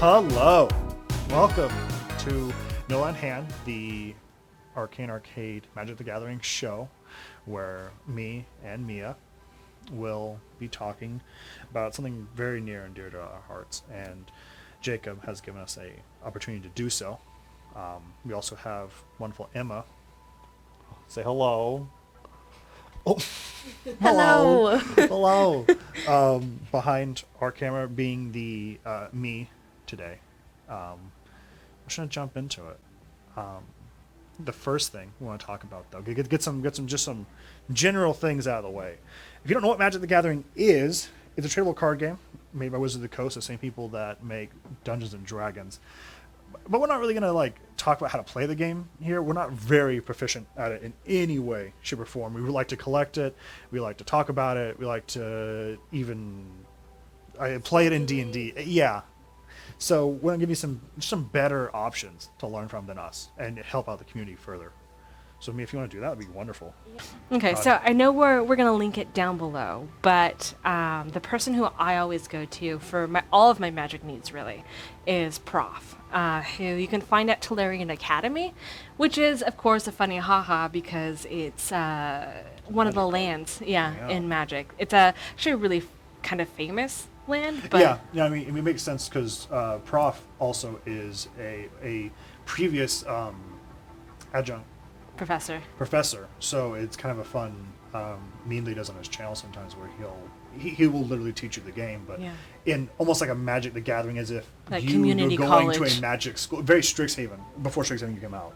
Hello, welcome to Mill on Hand, the Arcane Arcade Magic the Gathering show, where me and Mia will be talking about something very near and dear to our hearts, and Jacob has given us a opportunity to do so. We also have wonderful Emma. Say hello. Oh, Hello. hello. Behind our camera being the me today. I'm just gonna jump into it. The first thing we want to talk about, though, get some general things out of the way. If you don't know what Magic the Gathering is, it's a tradable card game made by Wizards of the Coast, the same people that make Dungeons and Dragons. But we're not really gonna talk about how to play the game here. We're not very proficient at it in any way, shape, or form. We would like to collect it. We like to talk about it. We like to even play it in D&D. Yeah. So we're gonna give you some better options to learn from than us and help out the community further. So, if you want to do that, would be wonderful. Okay, so I know we're going to link it down below, but the person who I always go to for all of my magic needs, really, is Prof, who you can find at Tolarian Academy, which is, of course, a funny haha because it's one of the lands, in Magic. It's actually a really kind of famous land. But yeah. I mean, it makes sense because Prof also is a previous adjunct professor, so it's kind of a fun meme that he does on his channel sometimes, where he will literally teach you the game, but in almost like a Magic the Gathering, as if like you were going college. to a magic school, very Strixhaven, before Strixhaven came out.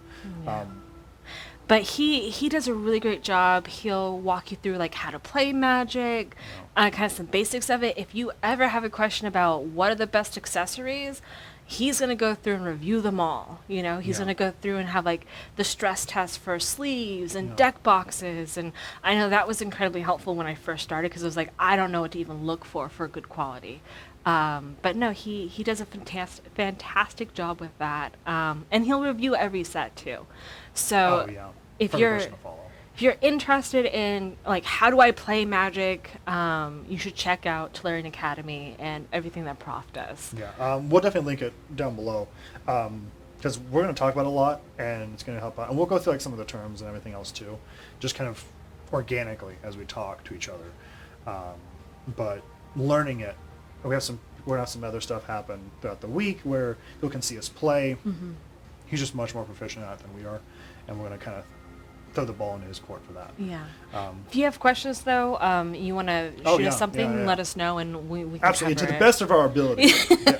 But he does a really great job. He'll walk you through how to play Magic, kind of some basics of it. If you ever have a question about what are the best accessories, he's going to go through and review them all. He's going to go through and have the stress test for sleeves and deck boxes. And I know that was incredibly helpful when I first started, because I was I don't know what to even look for good quality. But no, he does a fantastic job with that. And he'll review every set too. So if you're interested in how do I play Magic, you should check out Tolarian Academy and everything that Prof does. We'll definitely link it down below, because we're going to talk about it a lot, and it's going to help out, and we'll go through some of the terms and everything else too, just kind of organically as we talk to each other. But learning it, we're going to have some other stuff happen throughout the week where people can see us play. He's just much more proficient at it than we are, and we're going to kind of throw the ball into his court for that. If you have questions, though, you want to shoot us something, let us know, and we can absolutely cover to the best of our ability.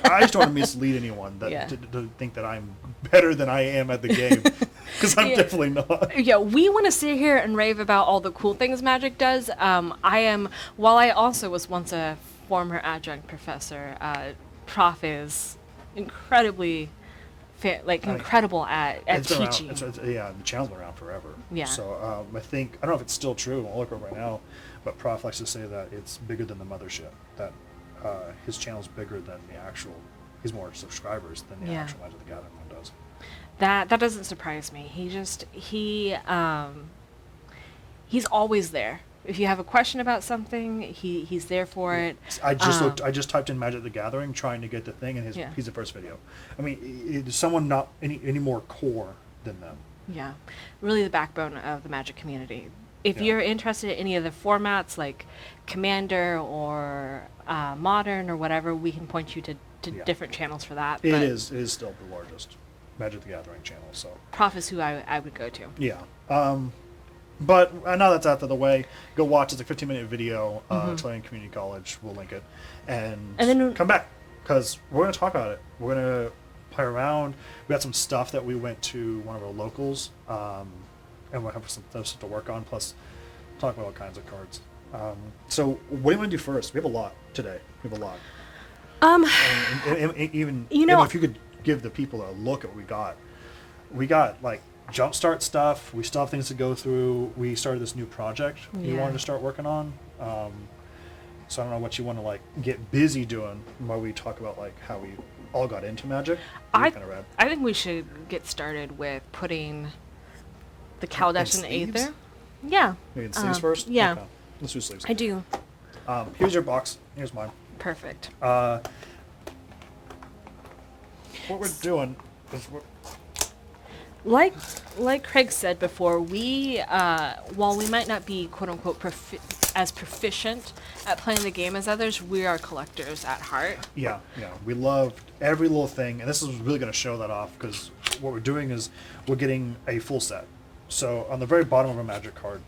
I just don't want to mislead anyone to think that I'm better than I am at the game, because I'm definitely not. We want to sit here and rave about all the cool things Magic does. While I also was once a former adjunct professor, Prof is incredibly incredible at teaching. The channel's been around forever. So I don't know if it's still true. I'll look up right now, but Prof likes to say that it's bigger than the mothership. That his channel's bigger than the actual. He's more subscribers than the actual Magic the Gathering one does. That doesn't surprise me. He's always there. If you have a question about something, he's there for it. I just typed in Magic the Gathering trying to get the thing, and he's the first video. I mean, is someone not any more core than them? Yeah, really the backbone of the Magic community. If you're interested in any of the formats like Commander or Modern or whatever, we can point you to different channels for that. It is still the largest Magic the Gathering channel. So Prof is who I would go to. Yeah. But now that's out of the way, go watch. It's a 15-minute video. Tolarian Community College. We'll link it, and then come back, because we're going to talk about it. We're going to play around. We got some stuff that we went to one of our locals, and we'll have some stuff to work on. Plus, talk about all kinds of cards. So, what do you want to do first? We have a lot today. We have a lot. And even if you could give the people a look at what we got jumpstart stuff. We still have things to go through. We started this new project we wanted to start working on. So I don't know what you want to get busy doing while we talk about how we all got into Magic. I think we should get started with putting the Kaladesh and Aether. Yeah. Maybe sleeves first? Yeah. Okay. Let's do sleeves. I do. Here's your box. Here's mine. Perfect. what we're doing is Like Craig said before, we while we might not be quote unquote as proficient at playing the game as others, we are collectors at heart. Yeah, we loved every little thing, and this is really going to show that off because what we're doing is we're getting a full set. So on the very bottom of a magic card,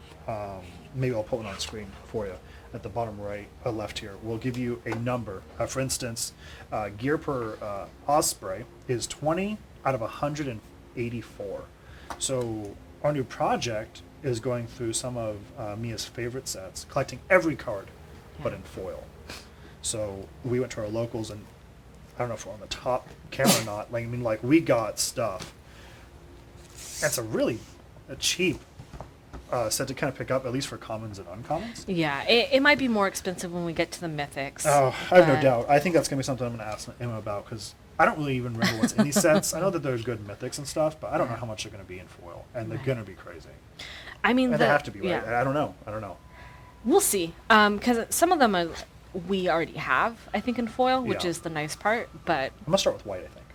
maybe I'll put one on screen for you. At the bottom right, left here, we'll give you a number. For instance, gear per Osprey is 20 out of 184. So our new project is going through some of Mia's favorite sets, collecting every card, but in foil. So we went to our locals, and I don't know if we're on the top camera or not. Like, I mean, like, we got stuff. That's a cheap set to kind of pick up, at least for commons and uncommons. Yeah, it might be more expensive when we get to the mythics. Oh, I have no doubt. I think that's going to be something I'm going to ask Emma about, because I don't really even remember what's in these sets. I know that there's good mythics and stuff, but I don't know how much they're going to be in foil, and they're going to be crazy. I mean, and they have to be, right? Yeah. I don't know. We'll see, because some of them we already have, I think, in foil, which is the nice part. But I'm gonna start with white, I think.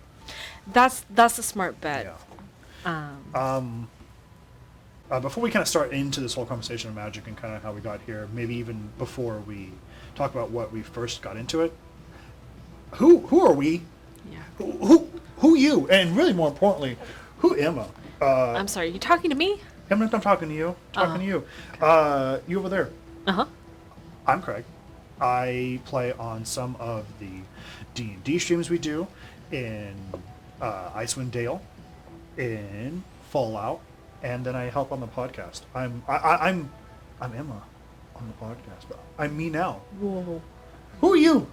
That's a smart bet. Yeah. Before we kind of start into this whole conversation of Magic and kind of how we got here, maybe even before we talk about what we first got into it, who are we? Yeah. Who you? And really, more importantly, who Emma? I'm sorry, you talking to me? I'm talking to you. To you. You over there. Uh-huh. I'm Craig. I play on some of the D&D streams we do in Icewind Dale, in Fallout, and then I help on the podcast. I'm Emma on the podcast, but I'm me now. Whoa. Who are you?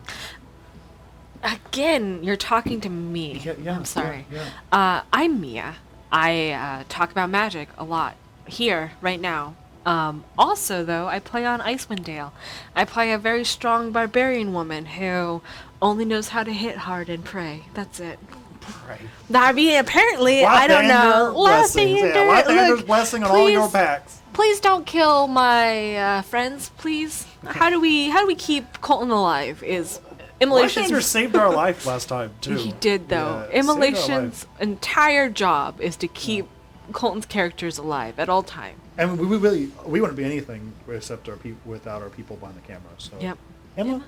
Again, you're talking to me. Yeah, I'm sorry. Yeah. I'm Mia. I talk about magic a lot here right now. Also, though, I play on Icewind Dale. I play a very strong barbarian woman who only knows how to hit hard and pray. That's it. Pray. I mean, apparently, I don't know. Lathander's blessing on all your packs. Please don't kill my friends, please. How do we keep Colton alive? Is Immolation's... Lathander saved our life last time, too. He did, though. Yeah, Immolation's entire job is to keep Colton's characters alive at all times. And we wouldn't be anything except without our people behind the camera. So, Yep. Emma,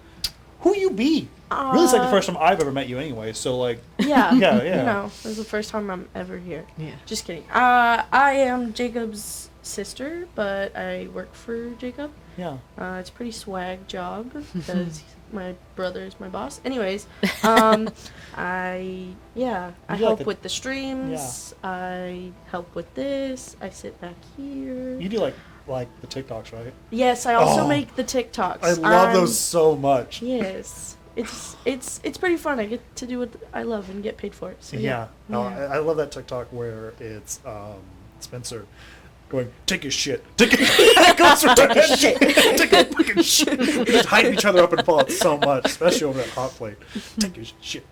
who you be? Really, it's like the first time I've ever met you, anyway. So, like, yeah. yeah. You know, this is the first time I'm ever here. Yeah. Just kidding. I am Jacob's sister, but I work for Jacob. Yeah. It's a pretty swag job because my brother is my boss. Anyways, I help with the streams. Yeah. I help with this. I sit back here. You do like the TikToks, right? Yes, I also make the TikToks. I love those so much. Yes. It's pretty fun. I get to do what I love and get paid for it. So Yeah. No, I love that TikTok where it's Spencer going, take a shit. Take a shit. Take a fucking shit. We just hype each other up and fall so much, especially over that hot plate. Take a shit.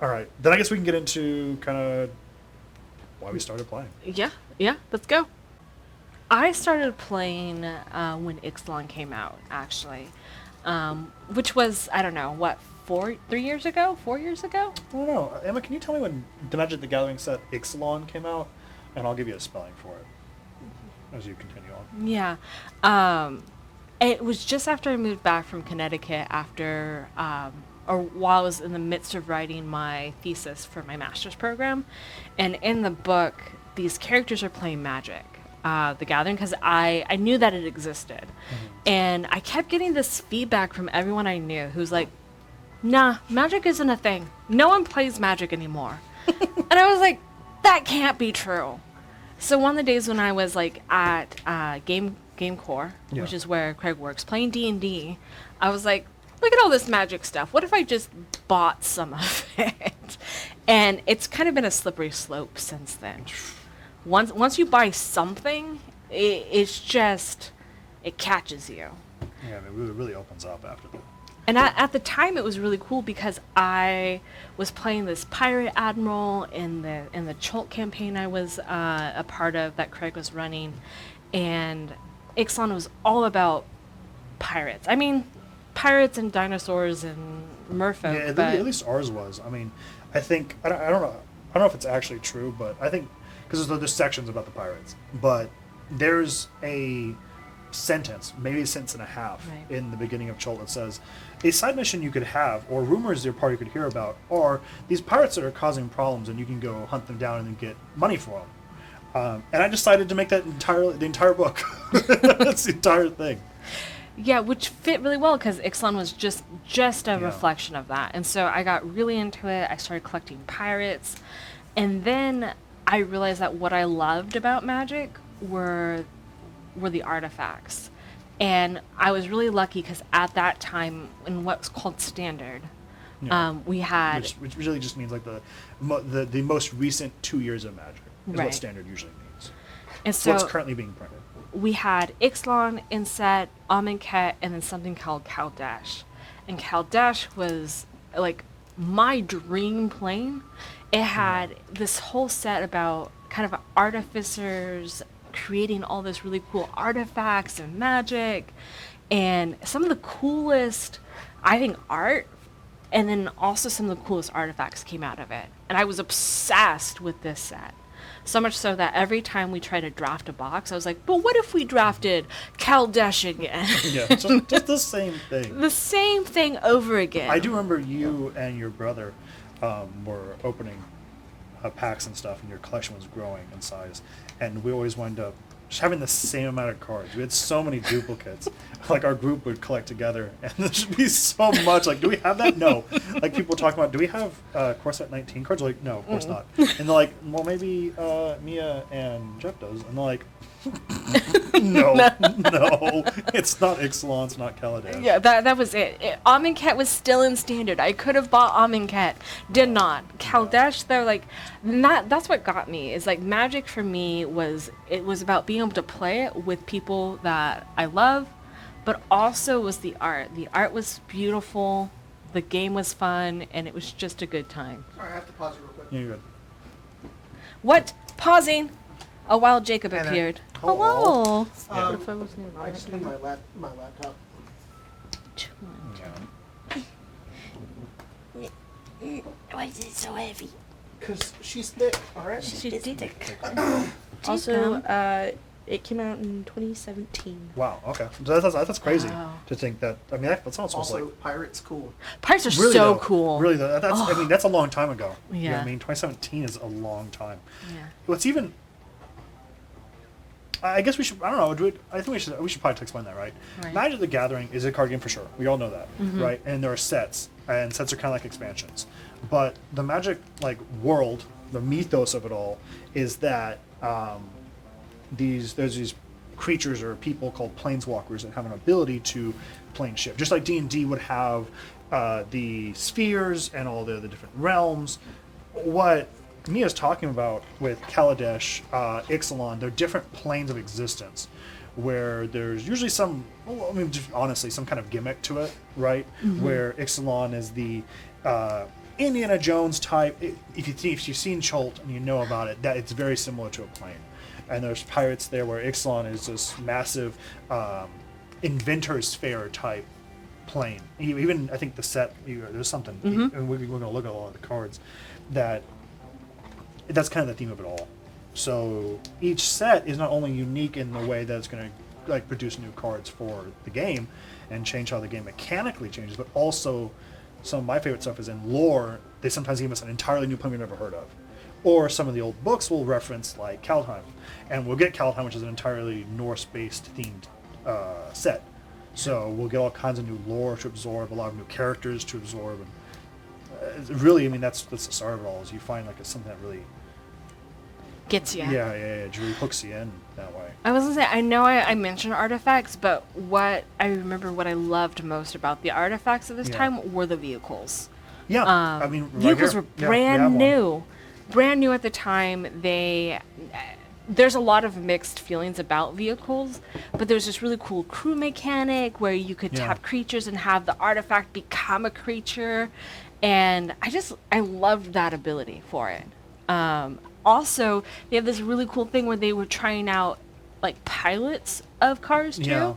All right. Then I guess we can get into kind of why we started playing. Yeah, let's go. I started playing when Ixalan came out, actually, which was, I don't know, what, 4 years ago? I don't know. Emma, can you tell me when the Magic the Gathering set Ixalan came out? And I'll give you a spelling for it as you continue on. Yeah. It was just after I moved back from Connecticut after, or while I was in the midst of writing my thesis for my master's program. And in the book, these characters are playing Magic. The Gathering, because I knew that it existed. Mm-hmm. And I kept getting this feedback from everyone I knew who's like, nah, Magic isn't a thing. No one plays Magic anymore. And I was like, that can't be true. So one of the days when I was like at Game Core, which is where Craig works, playing D&D, I was like, look at all this Magic stuff. What if I just bought some of it? And it's kind of been a slippery slope since then. Once you buy something, it catches you. Yeah, I mean, it really opens up after that. And at the time, it was really cool because I was playing this pirate admiral in the Chult campaign I was a part of that Craig was running, and Ixalan was all about pirates. I mean, pirates and dinosaurs and merfolk. Yeah, but at least ours was. I mean, I think I don't know. I don't know if it's actually true, but I think because there's sections about the pirates, but there's a sentence, maybe a sentence and a half, Right. in the beginning of Chult that says, a side mission you could have, or rumors your party could hear about, are these pirates that are causing problems, and you can go hunt them down and then get money for them. And I decided to make that the entire book. That's the entire thing. yeah, which fit really well because Ixalan was just a Yeah. reflection of that. And so I got really into it. I started collecting pirates. And then I realized that what I loved about Magic were the artifacts. And I was really lucky because at that time, in what's called Standard, Yeah. we had... Which really just means like the most recent 2 years of Magic is Right. what Standard usually means. And so What's currently being printed. we had Ixalan, Inset, Amonkhet, and then something called Kaldash. And Kaldash was like my dream plane. It had this whole set about kind of artificers creating all this really cool artifacts and magic, and some of the coolest, I think, art, and then also some of the coolest artifacts came out of it. And I was obsessed with this set. So much so that every time we tried to draft a box, I was like, but what if we drafted Kaldash again? Yeah, so just the same thing. The same thing over again. I do remember you and your brother were opening packs and stuff, and your collection was growing in size. And we always wound up just having the same amount of cards. We had so many duplicates. Like, our group would collect together, and there should be so much. Like, do we have that? No. Like, people talking about, do we have Corset 19 cards? We're like, no, of course not. And they're like, well, maybe Mia and Jeff does. And they're like, no, it's not Ixalan, it's not Kaladesh. Yeah, that was it. Amonkhet was still in Standard. I could have bought Amonkhet. Did not. Kaldash, they're like, that's what got me. Is like Magic for me it was about being able to play it with people that I love, but also was the art. The art was beautiful, the game was fun, and it was just a good time. Sorry, I have to pause you real quick. Yeah, you're good. What? Pausing. A wild Jacob And, appeared. Hello. Hello. Um, If I wasn't in I just need my laptop. Why is it so heavy? Because she's thick, alright? She's thick. Also, it came out in 2017. Wow, okay. So that's crazy Wow. to think that. I mean, that's almost Also, like. Pirate's cool. Pirates are Really, so though, cool. Really, though, that's. I mean, that's a long time ago. You know what Yeah. I mean, 2017 is a long time. Yeah. What's even. I guess we should. I don't know. I think we should probably explain that, right? Right. Magic the Gathering is a card game for sure. We all know that, right? And there are sets, and sets are kind of like expansions. But the Magic world, the mythos of it all, is that there's these creatures or people called planeswalkers that have an ability to plane shift, just like D&D would have the spheres and all the different realms. What Mia's talking about with Kaladesh, Ixalan, they're different planes of existence where there's usually just honestly, some kind of gimmick to it, right? Where Ixalan is the Indiana Jones type. If you've seen Chult and you know about it, that it's very similar to a plane. And there's pirates there where Ixalan is this massive inventor's fair type plane. Even I think the set, there's something, and we're going to look at all of the cards, that's kind of the theme of it all. So each set is not only unique in the way that it's going to produce new cards for the game and change how the game mechanically changes, but also some of my favorite stuff is in lore. They sometimes give us an entirely new plane we've never heard of. Or some of the old books will reference like Kaldheim, and we'll get Kaldheim, which is an entirely Norse-based themed set. So we'll get all kinds of new lore to absorb, a lot of new characters to absorb, and really, I mean, that's the start of it all. Is you find it's something that really Gets you. yeah, really hooks you in that way. I was gonna say, I know I mentioned artifacts, but what I loved most about the artifacts at this Yeah. time were the vehicles. Yeah, I mean, right Vehicles here. were Yeah, we brand have one. new. Brand new at the time. There's a lot of mixed feelings about vehicles, but there's this really cool crew mechanic where you could Yeah. tap creatures and have the artifact become a creature. And I loved that ability for it. Also, they have this really cool thing where they were trying out pilots of cars too. Yeah.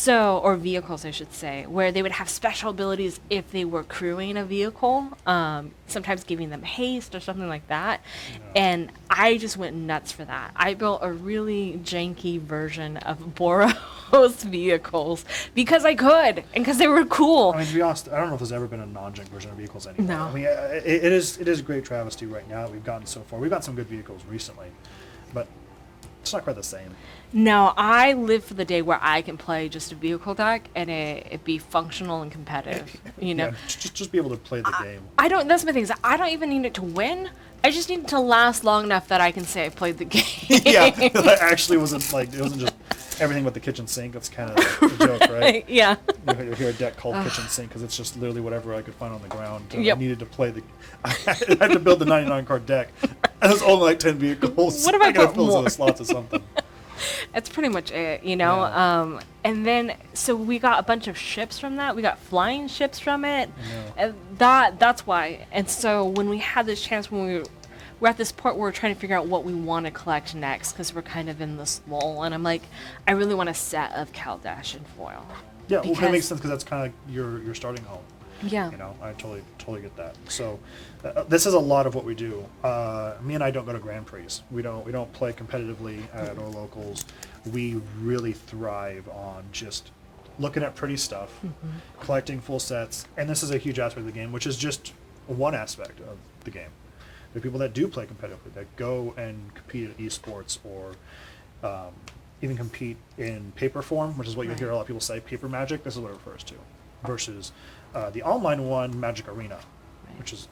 or vehicles, I should say, where they would have special abilities if they were crewing a vehicle, sometimes giving them haste or something like that. Yeah. And I just went nuts for that. I built a really janky version of Boros vehicles because I could and because they were cool. I mean, to be honest, I don't know if there's ever been a non-jank version of vehicles anymore. No. I mean, it is a great travesty right now that we've gotten so far. We've got some good vehicles recently, but it's not quite the same. No, I live for the day where I can play just a vehicle deck and it be functional and competitive. You know, Yeah, just be able to play the game. I don't. That's my thing. Is I don't even need it to win. I just need it to last long enough that I can say I played the game. Yeah, that actually wasn't like it wasn't just everything but the kitchen sink. That's kind of the joke, right? Yeah. You hear a deck called kitchen sink because it's just literally whatever I could find on the ground. Yep. I needed to play the. I had to build the 99 card deck. And there's only like 10 vehicles. What if I gotta put fill more? the slots or something. That's pretty much it, you know. Yeah. And then so we got a bunch of ships from that. We got flying ships from it. Yeah. And that's why. And so when we had this chance, when we're at this point where we're trying to figure out what we want to collect next, because we're kind of in this lull, and I'm like, I really want a set of Kaldash and foil. Yeah, well, that Because- makes sense because that's kind of your starting home. Yeah. You know, I totally get that. So, this is a lot of what we do. Me and I don't go to Grand Prix. We don't play competitively at our locals. We really thrive on just looking at pretty stuff, collecting full sets, and this is a huge aspect of the game, which is just one aspect of the game. There are people that do play competitively, that go and compete at esports or even compete in paper form, which is what you'll hear a lot of people say, paper Magic. This is what it refers to, versus the online one, Magic Arena, which is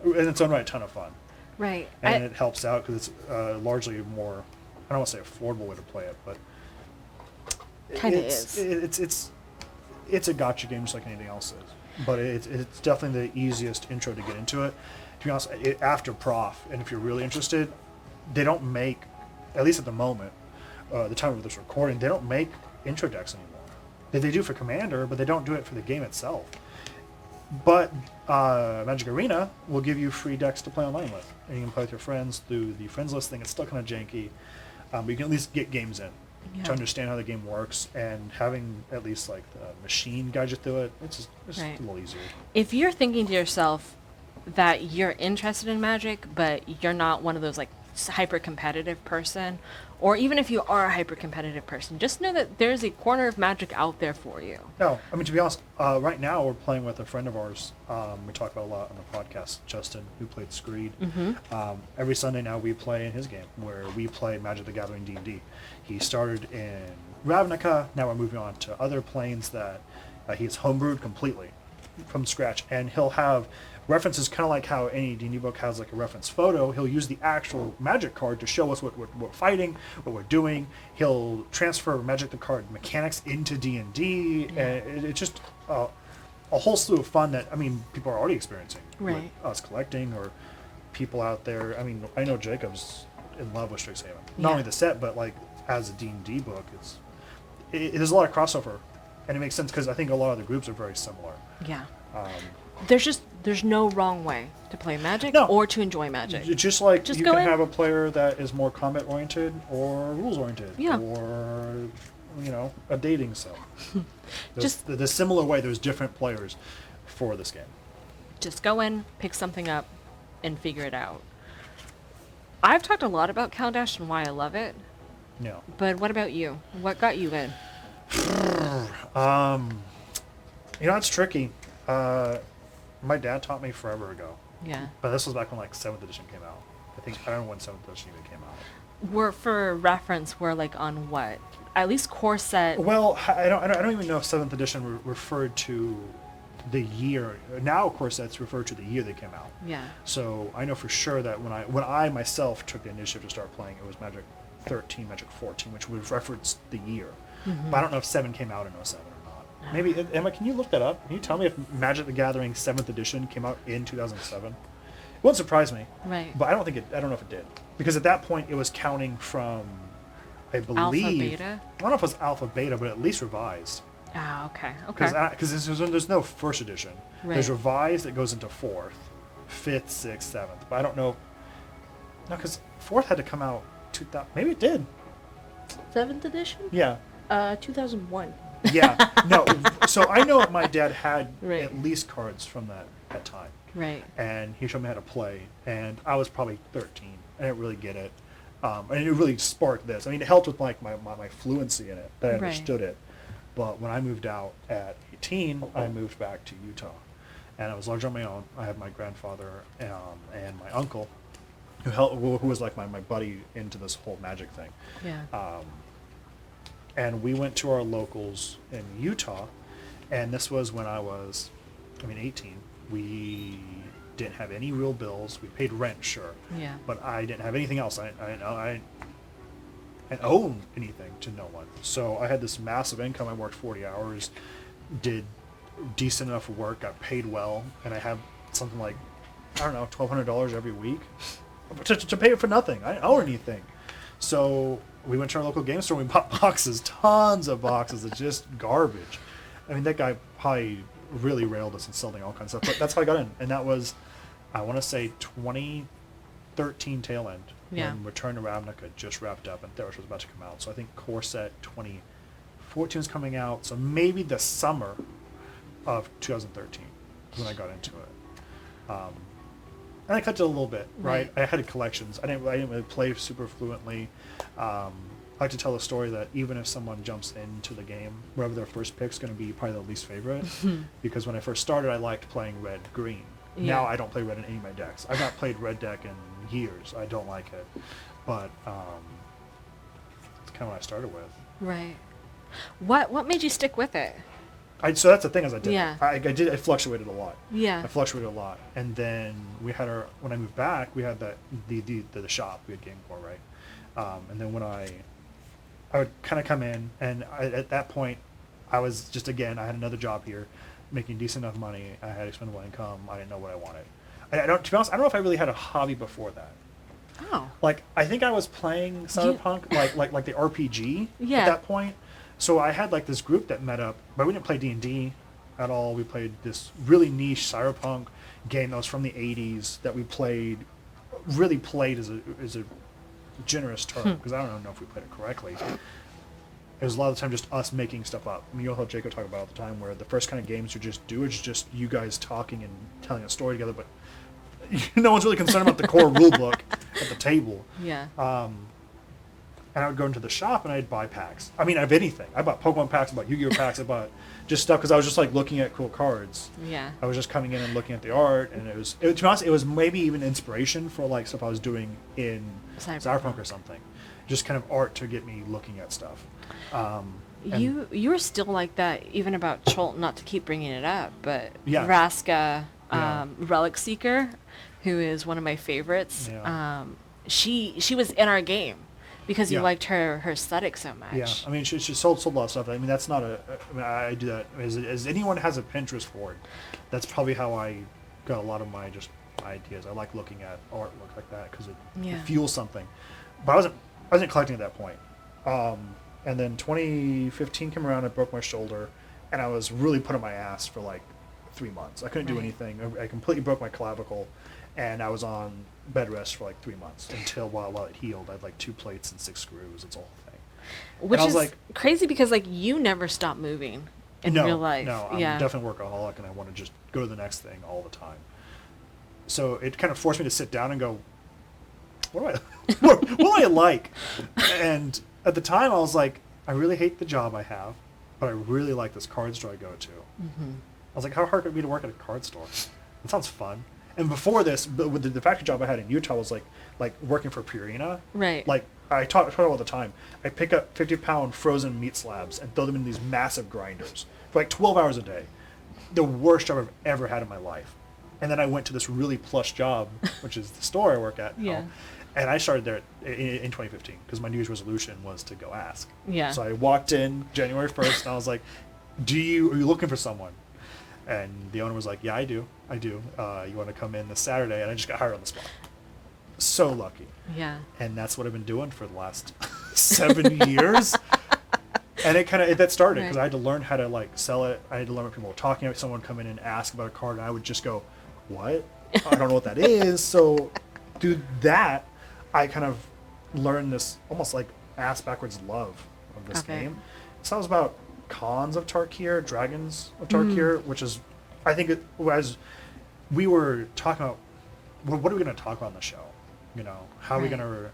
in its own right a ton of fun, Right. and it helps out because it's largely a more, I don't want to say affordable way to play it, but Kinda it's, is. it's a gotcha game just like anything else is, but it's definitely the easiest intro to get into it. To be honest, after Prof, and if you're really interested, they don't make, at least at the moment, the time of this recording, they don't make intro decks anymore. They do for Commander, but they don't do it for the game itself. But Magic Arena will give you free decks to play online with, and you can play with your friends through the friends list thing. It's still kind of janky, but you can at least get games in to understand how the game works, and having at least like the machine guide you through it. It's just Right. a little easier. If you're thinking to yourself that you're interested in Magic, but you're not one of those like hyper competitive person, or even if you are a hyper competitive person, just know that there's a corner of Magic out there for you. No, I mean, to be honest, right now we're playing with a friend of ours. We talk about a lot on the podcast, Justin, who played Screed. Every Sunday now we play in his game, where we play Magic the Gathering D&D. He started in Ravnica. Now we're moving on to other planes that he's homebrewed completely from scratch, and he'll have references, kind of like how any D&D book has like a reference photo. He'll use the actual Magic card to show us what we're fighting, what we're doing. He'll transfer Magic the card mechanics into D&D, and it's just a whole slew of fun that, I mean, people are already experiencing. Right. With us collecting, or people out there. I mean, I know Jacob's in love with Strixhaven. Not Yeah. only the set, but like as a D&D book, there's a lot of crossover, and it makes sense because I think a lot of the groups are very similar. Yeah. There's no wrong way to play Magic No. or to enjoy Magic. It's just like Just you go can in. have a player that is more combat oriented or rules oriented, Yeah. or a dating sim. Just- the similar way, there's different players for this game. Just go in, pick something up, and figure it out. I've talked a lot about Kaldash and why I love it, No, but what about you? What got you in? it's tricky. My dad taught me forever ago, Yeah. but this was back when like 7th edition came out. I don't know when 7th edition even came out. We're for reference. We're like on what? At least core set. Well, I don't even know if 7th edition referred to the year. Now, of course, that's referred to the year they came out. Yeah. So I know for sure that when I myself took the initiative to start playing, it was Magic 13, Magic 14, which would reference the year. But I don't know if 7 came out in 07 or not. Maybe, Emma, can you look that up? Can you tell me if Magic the Gathering 7th edition came out in 2007? It wouldn't surprise me. Right. But I don't know if it did. Because at that point, it was counting from, I believe... Beta? I don't know if it was Alpha, Beta, but at least revised. Ah, okay. Okay. Because there's no first edition. There's Right. revised that goes into 4th, 5th, 6th, 7th. But I don't know. No, because 4th had to come out 2000. Maybe it did. 7th edition? Yeah. 2001. Yeah, no. So I know my dad had Right. at least cards from that time, Right. and he showed me how to play. And I was probably 13. I didn't really get it, and it really sparked this. I mean, it helped with like my fluency in it, that I Right. understood it. But when I moved out at 18, I moved back to Utah, and I was largely on my own. I had my grandfather and my uncle, who was like my buddy into this whole magic thing. Yeah. And we went to our locals in Utah, and this was when I was, 18. We didn't have any real bills. We paid rent, sure, Yeah. but I didn't have anything else. I didn't own anything to no one. So I had this massive income. I worked 40 hours, did decent enough work, got paid well, and I had something like, I don't know, $1,200 every week to pay for nothing. I didn't own anything. So we went to our local game store and we bought boxes, tons of boxes of just garbage. I mean, that guy probably really railed us and selling all kinds of stuff, but that's how I got in. And that was, I want to say, 2013 tail end. Yeah. When Return to Ravnica had just wrapped up and Theros was about to come out. So I think Core Set 2014 is coming out. So maybe the summer of 2013 is when I got into it. And I collected a little bit, right? I had collections. I didn't really play super fluently. I like to tell the story that even if someone jumps into the game, wherever their first pick's going to be probably the least favorite. Because when I first started, I liked playing red-green. Yeah. Now I don't play red in any of my decks. I've not played red deck in years. I don't like it. But it's kind of what I started with. Right. What made you stick with it? So that's the thing, is I did. Yeah. I fluctuated a lot. Yeah. I fluctuated a lot, and then we had when I moved back, we had the shop. We had Game Core, right? And then when I would kind of come in, and at that point, I was just, again, I had another job here, making decent enough money. I had expendable income. I didn't know what I wanted. To be honest, I don't know if I really had a hobby before that. Oh. Like, I think I was playing Cyberpunk, like the RPG Yeah. at that point. So I had like this group that met up, but we didn't play D&D at all. We played this really niche Cyberpunk game that was from the 80s that we really played as a generous term, because I don't know if we played it correctly. It was a lot of the time just us making stuff up. I mean, you'll hear Jacob talk about all the time, where the first kind of games you just do is just you guys talking and telling a story together, but no one's really concerned about the core rule book at the table. Yeah. And I would go into the shop and I'd buy packs. I mean, of anything. I bought Pokemon packs, I bought Yu-Gi-Oh packs, I bought just stuff because I was just like looking at cool cards. Yeah. I was just coming in and looking at the art, and to be honest, it was maybe even inspiration for like stuff I was doing in Cyberpunk or something. Just kind of art to get me looking at stuff. You're still like that even about Cholt, not to keep bringing it up, but Yeah. Vraska, Yeah. Relic Seeker, who is one of my favorites. Yeah. She was in our game because you Yeah. liked her aesthetic so much. Yeah, I mean, she sold a lot of stuff. I mean, that's not I do that. As anyone has a Pinterest board, that's probably how I got a lot of my just ideas. I like looking at artwork like that because it fuels something. But I wasn't collecting at that point. And then 2015 came around, I broke my shoulder, and I was really put on my ass for like 3 months. I couldn't do anything. I completely broke my clavicle, and I was on bed rest for like 3 months until while it healed. I had like 2 plates and 6 screws. It's a whole thing. Which and is like, crazy because like you never stop moving in real life. No, I'm definitely a workaholic, and I want to just go to the next thing all the time. So it kind of forced me to sit down and go, what do I like? And at the time, I was like, I really hate the job I have, but I really like this card store I go to. Mm-hmm. I was like, how hard could it be to work at a card store? It sounds fun. And before this, with the factory job I had in Utah was like working for Purina. Right. Like I talk all the time. I pick up 50-pound frozen meat slabs and throw them in these massive grinders for like 12 hours a day. The worst job I've ever had in my life. And then I went to this really plush job, which is the store I work at now. Yeah. And I started there in 2015 because my New Year's resolution was to go ask. Yeah. So I walked in January 1st and I was like, are you looking for someone? And the owner was like, yeah, I do. You want to come in this Saturday? And I just got hired on the spot. So lucky. Yeah. And that's what I've been doing for the last 7 years. And that started because I had to learn how to like sell it. I had to learn what people were talking about. Someone would come in and ask about a card, and I would just go, what? I don't know what that is. So through that, I kind of learned this almost like ass backwards love of this game. So that was about Khans of Tarkir, Dragons of Tarkir, which is, I think, as we were talking about, what are we going to talk about on the show? You know, how are we going to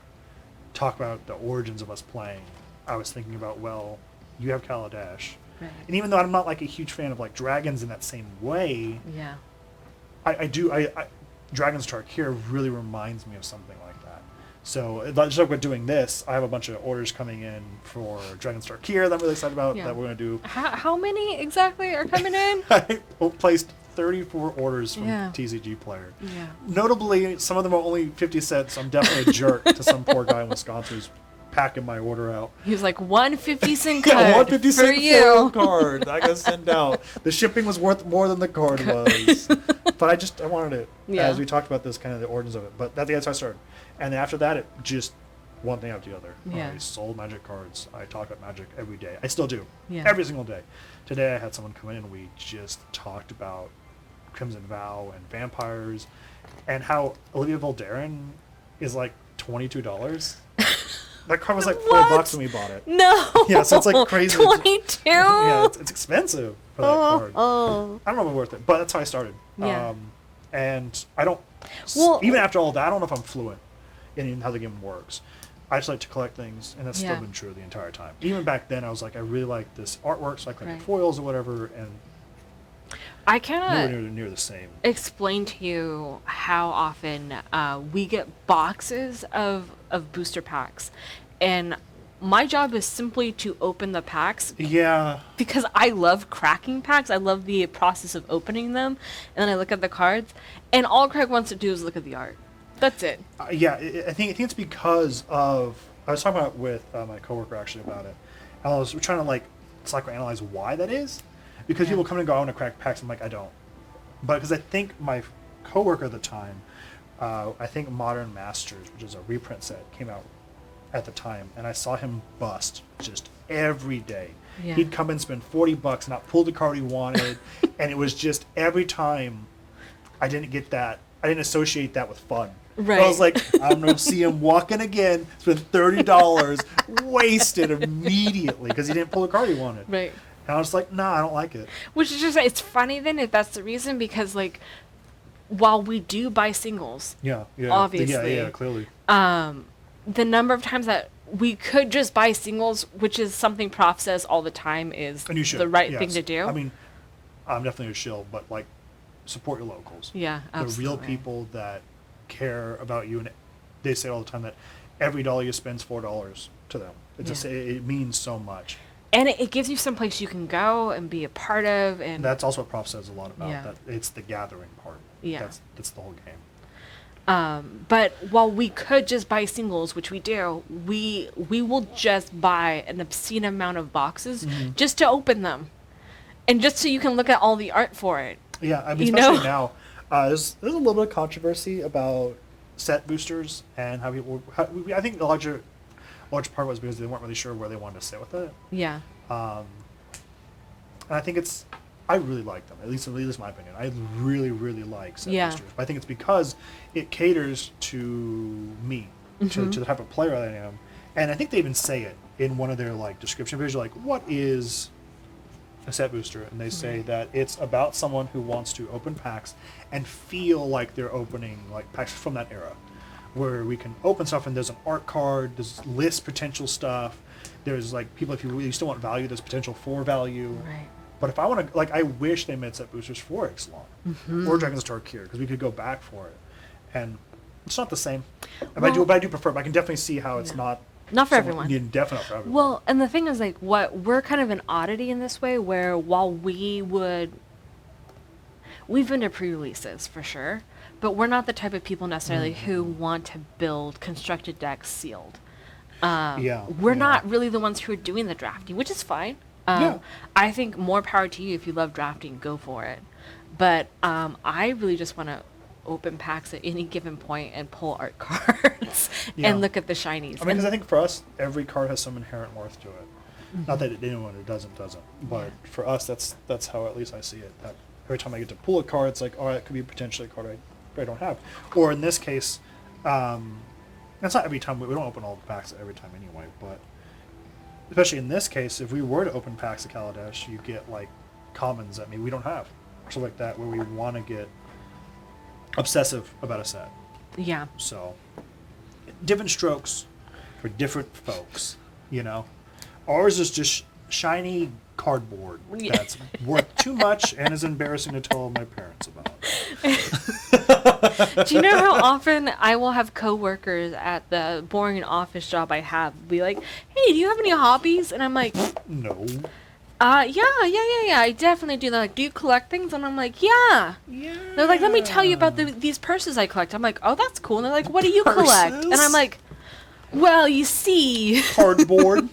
talk about the origins of us playing? I was thinking about, well, you have Kaladesh. Right. And even though I'm not like a huge fan of like dragons in that same way, Yeah. I Dragons Tarkir really reminds me of something like that. So just like we're doing this, I have a bunch of orders coming in for Dragons Tarkir that I'm really excited about that we're going to do. How many exactly are coming in? I placed 34 orders from Yeah. TCG Player. Yeah. Notably, some of them are only 50 cents. So I'm definitely a jerk to some poor guy in Wisconsin who's packing my order out. He was like, 150-cent card Yeah, 150 for cent you. card I gotta send out. The shipping was worth more than the card was. But I wanted it. Yeah. As we talked about this, kind of the origins of it. But that's how I started. And then after that, it just one thing after the other. Yeah. I sold Magic cards. I talk about Magic every day. I still do. Yeah. Every single day. Today I had someone come in and we just talked about Crimson Vow and vampires and how Olivia Voldaren is like $22. That card was like $4 when we bought it. No. Yeah, so it's like crazy. 22. Yeah, it's expensive for that card. Oh. I don't know if it's worth it, but that's how I started. Yeah. And I don't, Well- even after all that, I don't know if I'm fluent in how the game works. I just like to collect things, and that's Yeah. still been true the entire time. Even back then, I was like, I really like this artwork, so I collected Right. foils or whatever, and I nowhere cannot near the same. explain to you how often we get boxes of booster packs, and my job is simply to open the packs Yeah. because I love cracking packs. I love the process of opening them, and then I look at the cards, and all Craig wants to do is look at the art. That's it. Yeah, I think it's because of, I was talking about with my coworker actually about it, and I was trying to like psychoanalyze why that is, because people come and go, I want to crack packs. I'm like, I don't, but because I think my coworker at the time, I think Modern Masters, which is a reprint set, came out at the time, and I saw him bust just every day. Yeah. He'd come and spend $40, not pull the card he wanted, and it was just every time. I didn't get that. I didn't associate that with fun. Right. I was like, I'm gonna see him walking again, spend $30, wasted immediately because he didn't pull the card he wanted. Right. And I was like, nah, I don't like it. Which is just, it's funny then if that's the reason, because like, while we do buy singles, Yeah, Obviously. yeah, clearly. the number of times that we could just buy singles, which is something Prof says all the time, is And you should. the right yes. thing to do. I mean, I'm definitely a shill, but like, support your locals. Yeah, The absolutely. real people that care about you, and they say all the time that every dollar you spend is $4 to them. It just it means so much. And it gives you some place you can go and be a part of, and And that's also what Prof says a lot about. Yeah. That it's the gathering part. Yeah. That's the whole game. but while we could just buy singles, which we do, we will just buy an obscene amount of boxes just to open them, and just so you can look at all the art for it. Yeah, I mean, You especially know? now, there's a little bit of controversy about set boosters and how people. I think the large part was because they weren't really sure where they wanted to sit with it. Yeah. And I think I really like them. At least my opinion. I really, really like set Yeah. boosters. But I think it's because it caters to me, to the type of player that I am. And I think they even say it in one of their like description videos, like, what is a set booster? And they say that it's about someone who wants to open packs and feel like they're opening like packs from that era, where we can open stuff and there's an art card, there's list potential stuff, there's like people, if you still want value, there's potential for value. Right. But if I want to, like, I wish they made set boosters for Ixalan or Dragon's Tarkir, because we could go back for it, and it's not the same. But I do prefer it. But I can definitely see how it's not for everyone. Yeah, definitely not for everyone. Well, and the thing is, like, we're kind of an oddity in this way, where while we've been to pre-releases for sure, but we're not the type of people necessarily who want to build constructed decks sealed. We're not really the ones who are doing the drafting, which is fine. I think more power to you. If you love drafting, go for it. But I really just want to open packs at any given point and pull art cards and look at the shinies. I mean, because I think for us, every card has some inherent worth to it. Not that anyone who doesn't. But for us, that's how at least I see it. That every time I get to pull a card, it's like, oh, it could be potentially a card I don't have. Or in this case, that's not every time. We don't open all the packs every time anyway. But especially in this case, if we were to open packs of Kaladesh, you get like commons that maybe we don't have, or something like that, where we want to get obsessive about a set. Yeah. So, different strokes for different folks, you know. Ours is just shiny cardboard Yeah. that's worth too much and is embarrassing to tell my parents about. Do you know how often I will have coworkers at the boring office job I have be like, "Hey, do you have any hobbies?" And I'm like, No. Yeah, I definitely do that. Like, do you collect things?" And I'm like, yeah. They're like, "Let me tell you about these purses I collect." I'm like, "Oh, that's cool." And they're like, "What do you collect?" And I'm like, "Well, you see, Cardboard.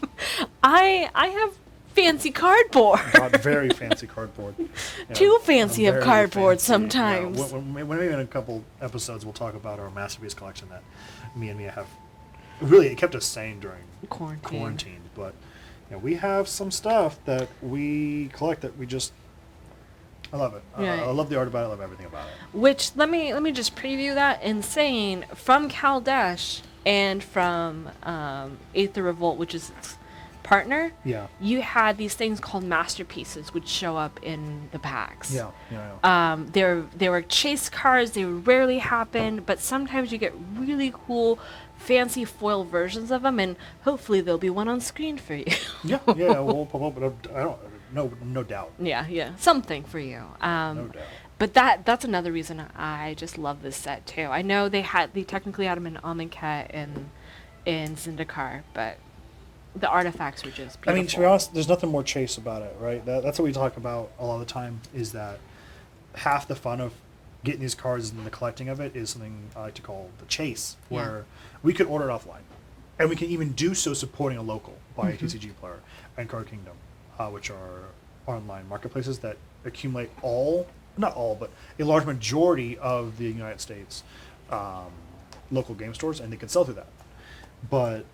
I have fancy cardboard." Not very fancy cardboard. Yeah, Too fancy of very cardboard fancy. sometimes. Yeah, maybe in a couple episodes we'll talk about our masterpiece collection that me and Mia have. Really, it kept us sane during quarantine. But yeah, we have some stuff that we collect that we just. I love it. Right. I love the art about it. I love everything about it. Which let me just preview that in saying from Kaladesh and from Aether Revolt, which is its partner. Yeah. You had these things called masterpieces, which show up in the packs. Yeah. They were chase cards. They would rarely happen, but sometimes you get really cool, fancy foil versions of them, and hopefully there'll be one on screen for you. Yeah. We'll pop up, but I don't. No doubt. Yeah, something for you. No doubt. But that's another reason I just love this set too. I know they technically had them in Amonkhet and in Zendikar, but the artifacts were just beautiful. I mean, to be honest, there's nothing more chase about it, right? That's what we talk about a lot of the time, is that half the fun of getting these cards and the collecting of it is something I like to call the chase, where we could order it offline. And we can even do so supporting a local by a TCG player and Card Kingdom, which are online marketplaces that accumulate not all, but a large majority of the United States local game stores, and they can sell through that. But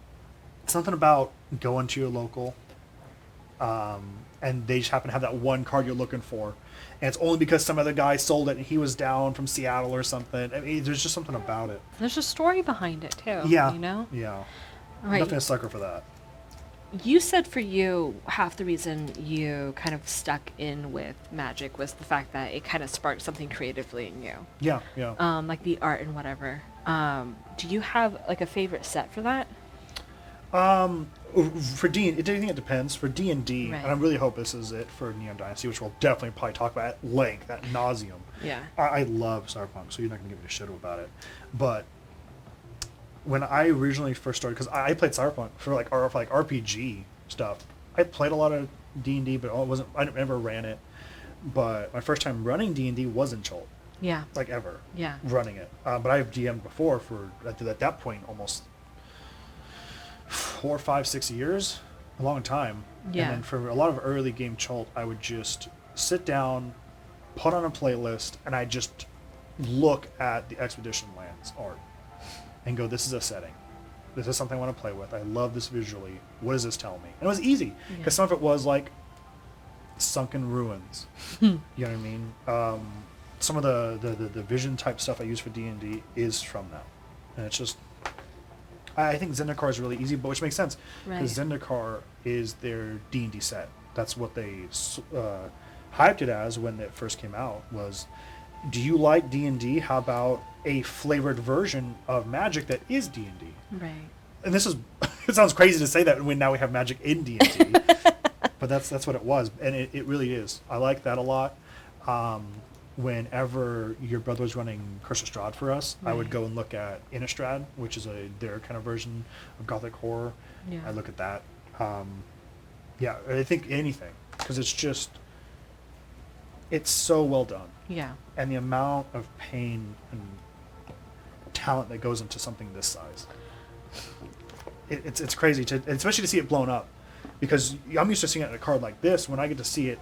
something about going to your local, and they just happen to have that one card you're looking for, and it's only because some other guy sold it and he was down from Seattle or something. I mean, there's just something about it. There's a story behind it too. Yeah. You know? Yeah. Right. Definitely a sucker for that. You said for you, half the reason you kind of stuck in with Magic was the fact that it kind of sparked something creatively in you. Yeah. Like the art and whatever. Do you have like a favorite set for that? For D, I think it depends. For D&D, Right. and I really hope this is it for Neon Dynasty, which we'll definitely probably talk about at length, at nauseum. Yeah. I love Cyberpunk, so you're not going to give me a shit about it. But when I originally first started, because I played Cyberpunk for like RPG stuff. I played a lot of D&D, but I never ran it. But my first time running D&D was in Chult, Yeah. like ever. Yeah. Running it. But I've DM'd before for at that point almost 4, 5, 6 years, a long time. Yeah. And then for a lot of early game Chult, I would just sit down, put on a playlist, and I just look at the Expedition Lands art and go, this is a setting. This is something I want to play with. I love this visually. What does this tell me? And it was easy, because some of it was like sunken ruins. You know what I mean? Some of the vision type stuff I use for D&D is from that. And it's just, I think Zendikar is really easy, but which makes sense, because Zendikar is their D&D set. That's what they hyped it as when it first came out, was, do you like D&D? How about a flavored version of Magic that is D&D? Right. And this is, it sounds crazy to say that when now we have Magic in D&D, but that's what it was, and it really is. I like that a lot. Whenever your brother was running Curse of Strahd for us, I would go and look at Innistrad, which is their kind of version of Gothic horror. Yeah. I look at that. I think anything, because it's so well done. Yeah. And the amount of pain and talent that goes into something this size, it's crazy, especially to see it blown up, because I'm used to seeing it in a card like this. When I get to see it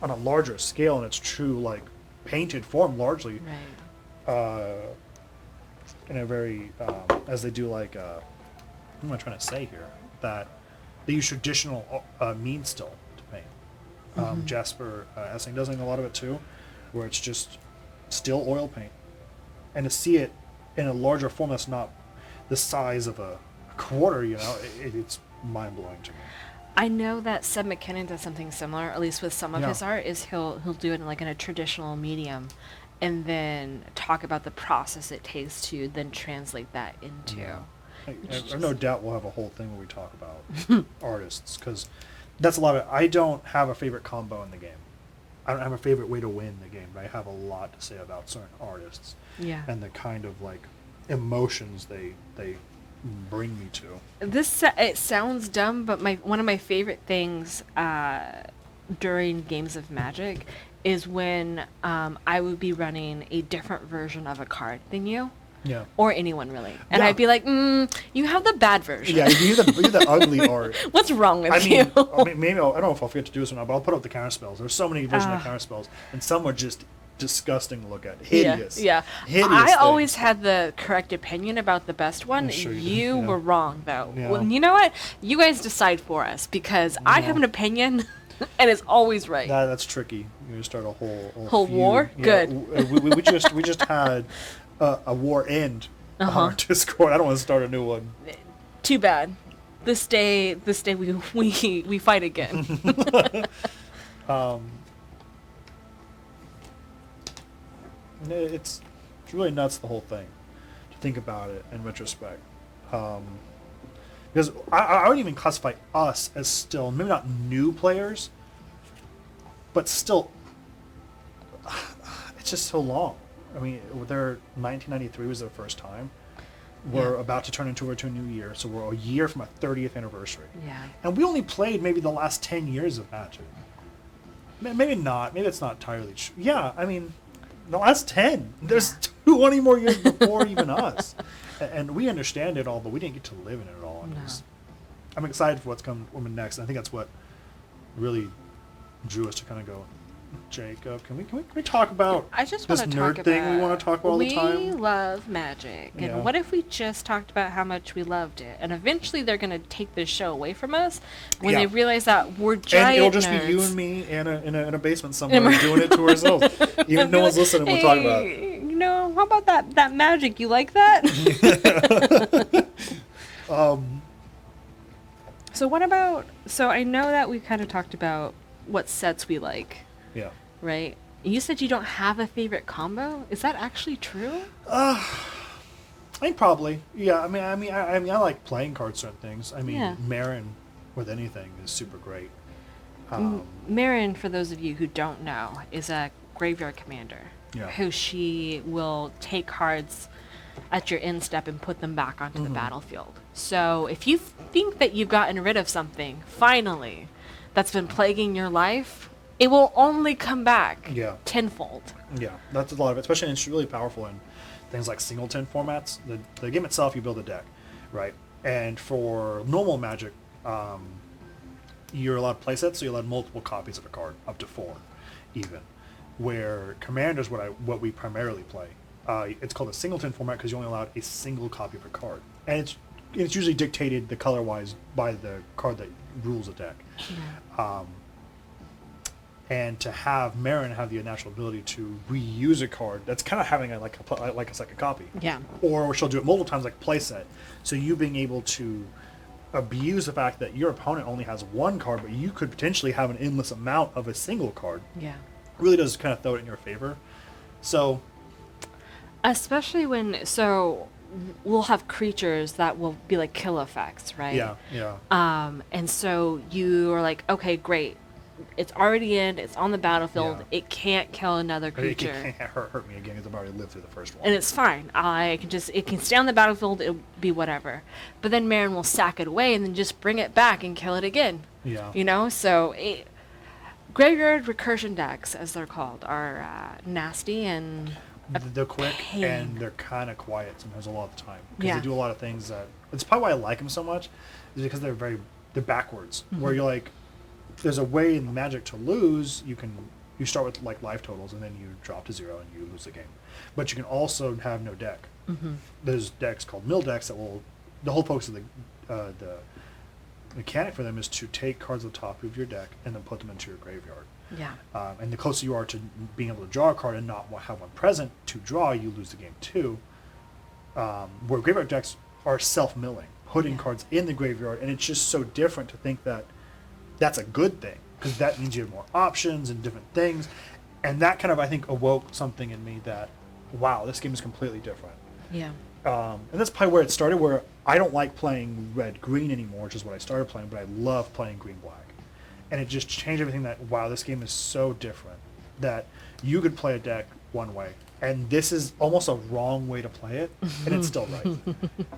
on a larger scale in its true like painted form, largely, in a very as they do like what am I trying to say here, that they use traditional means still to paint. Jasper Essing does a lot of it too, where it's just still oil paint, and to see it in a larger form that's not the size of a quarter, it's mind-blowing to me. I know that Seb McKinnon does something similar, at least with some of Yeah. his art, is he'll do it in a traditional medium and then talk about the process it takes to then translate that into. Yeah. I no doubt we'll have a whole thing where we talk about artists, because that's a lot of it. I don't have a favorite combo in the game. I don't have a favorite way to win the game, but I have a lot to say about certain artists Yeah. and the kind of like emotions they bring me to. It sounds dumb, but one of my favorite things during games of Magic is when I would be running a different version of a card than you. Yeah. Or anyone really. And Yeah. I'd be like, you have the bad version. Yeah, you're the ugly art. What's wrong with I mean, you? maybe I don't know if I'll forget to do this or not, but I'll put up the counter spells. There's so many versions of counter spells, and some are just disgusting to look at. Hideous. Yeah. Hideous I things. always had the correct opinion about the best one. I'm sure you You did, yeah. were wrong, though. Yeah. Well, you know what? You guys decide for us, because I have an opinion, and it's always right. That's tricky. You just start a Whole feud. war? Yeah, Good. We just had a war end on our Discord. I don't want to start a new one. Too bad. This day we fight again. It's really nuts, the whole thing, to think about it in retrospect. Because I would even classify us as still, maybe not new players, but still, it's just so long. I mean, 1993 was their first time. We're about to turn into a new year, so we're a year from our 30th anniversary. Yeah. And we only played maybe the last 10 years of Magic. Maybe not. Maybe it's not entirely true. Yeah, I mean, the last 10. There's 20 more years before even us. And we understand it all, but we didn't get to live in it at all. And No. I'm excited for what's coming next. And I think that's what really drew us to kind of go, Jacob, can we talk about I just this want to nerd talk thing about, we want to talk about all the We time? love Magic, and Yeah. what if we just talked about how much we loved it? And eventually, they're going to take this show away from us when Yeah. they realize that we're giant And it'll just nerds. be you and me in a basement somewhere doing it to ourselves. Even no one's listening, we'll talk about it. Hey, you know, how about that Magic? You like that? So what about? So I know that we kind of talked about what sets we like, Yeah. right? You said you don't have a favorite combo. Is that actually true? I think probably. Yeah. I mean, I like playing cards, certain things. I mean, Yeah. Marin with anything is super great. Marin, for those of you who don't know, is a graveyard commander. Yeah. Who she will take cards at your end step and put them back onto the battlefield. So if you think that you've gotten rid of something, finally, that's been plaguing your life, it will only come back Yeah. tenfold. Yeah, that's a lot of it. Especially, it's really powerful in things like Singleton formats. The game itself, you build a deck, right? And for normal Magic, you're allowed play sets, so you're allowed multiple copies of a card, up to 4, even. Where Commander is what we primarily play. It's called a Singleton format because you're only allowed a single copy of a card, and it's usually dictated the color-wise by the card that rules a deck. And to have Marin have the natural ability to reuse a card, that's kind of having like a second copy. Yeah. Or she'll do it multiple times, like play set. So you being able to abuse the fact that your opponent only has one card, but you could potentially have an endless amount of a single card, Yeah. really does kind of throw it in your favor. So Especially when, so we'll have creatures that will be like kill effects, right? yeah. And so you are like, okay, great. It's already in. It's on the battlefield. Yeah. It can't kill another It creature, can't hurt me again because I've already lived through the first one. and it's fine. It can stay on the battlefield. It'll be whatever. But then Marin will sack it away and then just bring it back and kill it again. Yeah. You know, so graveyard recursion decks, as they're called, are nasty and They're quick pain. and they're kind of quiet sometimes a lot of the time because Yeah. they do a lot of things that. It's probably why I like them so much, is because they're backwards. Where you're like, if there's a way in Magic to lose, you start with like life totals and then you drop to 0 and you lose the game. But you can also have no deck. There's decks called mill decks that will. The whole focus of the mechanic for them is to take cards at the top of your deck and then put them into your graveyard. yeah. And the closer you are to being able to draw a card and not have one present to draw, you lose the game too. Where graveyard decks are self-milling, putting Yeah. cards in the graveyard, and it's just so different to think that that's a good thing because that means you have more options and different things, and that kind of I think awoke something in me that, wow, this game is completely different. Yeah. And that's probably where it started. Where I don't like playing red green anymore, which is what I started playing, but I love playing green black, and it just changed everything. That wow, this game is so different that you could play a deck one way, and this is almost a wrong way to play it, and it's still right.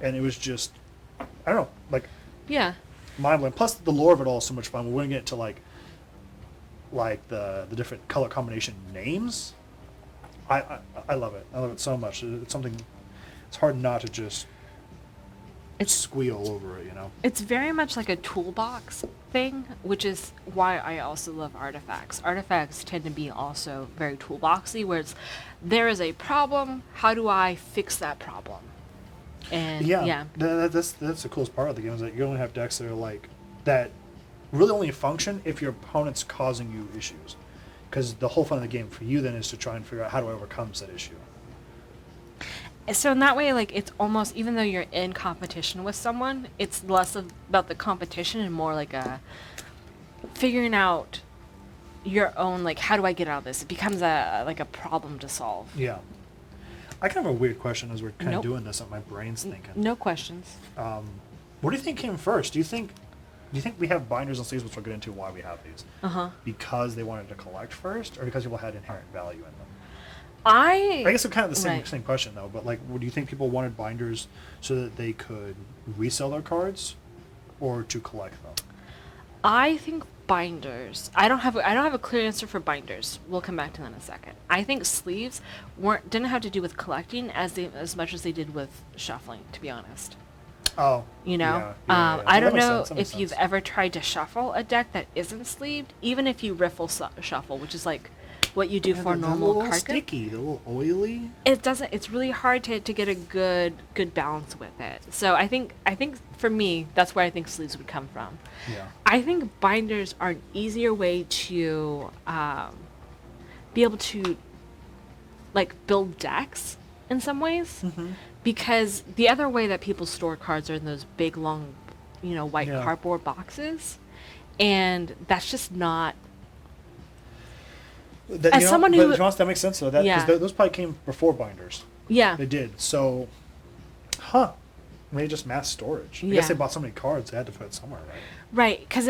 And it was just, I don't know, like Yeah. mind blowing. Plus the lore of it all is so much fun. We're gonna get into like the different color combination names. I love it. I love it so much. It's something. It's hard not to just squeal over it, you know? It's very much like a toolbox thing, which is why I also love artifacts. Artifacts tend to be also very toolboxy, where it's, there is a problem, how do I fix that problem? And yeah. That's the coolest part of the game is that you only have decks that are like, that really only function if your opponent's causing you issues. Because the whole fun of the game for you then is to try and figure out how do I overcome said issue. So in that way, like, it's almost, even though you're in competition with someone, it's less about the competition and more like a figuring out your own, like, how do I get out of this? It becomes a problem to solve. Yeah. I kind of have a weird question as we're kind Nope. of doing this that my brain's thinking. No questions. What do you think came first? Do you think we have binders and sleeves, which we'll get into why we have these? Because they wanted to collect first, or because people had inherent value in them? I guess it's kind of the same question though. But like, do you think people wanted binders so that they could resell their cards, or to collect them? I think binders. I don't have a clear answer for binders. We'll come back to that in a second. I think sleeves didn't have to do with collecting as much as they did with shuffling. To be honest. Oh. You know, yeah. I don't That makes know sense. if you've ever tried to shuffle a deck that isn't sleeved, even if you riffle shuffle, which is like what you do for a normal little card game. sticky, a little oily. It doesn't. It's really hard to get a good balance with it. So I think for me, that's where I think sleeves would come from. Yeah. I think binders are an easier way to be able to like build decks in some ways, because the other way that people store cards are in those big long, white cardboard boxes, and that's just not. That, someone who, that makes sense though. That, 'cause those probably came before binders. Yeah. They did. So, maybe just mass storage. I guess they bought so many cards, they had to put it somewhere, right? Right, because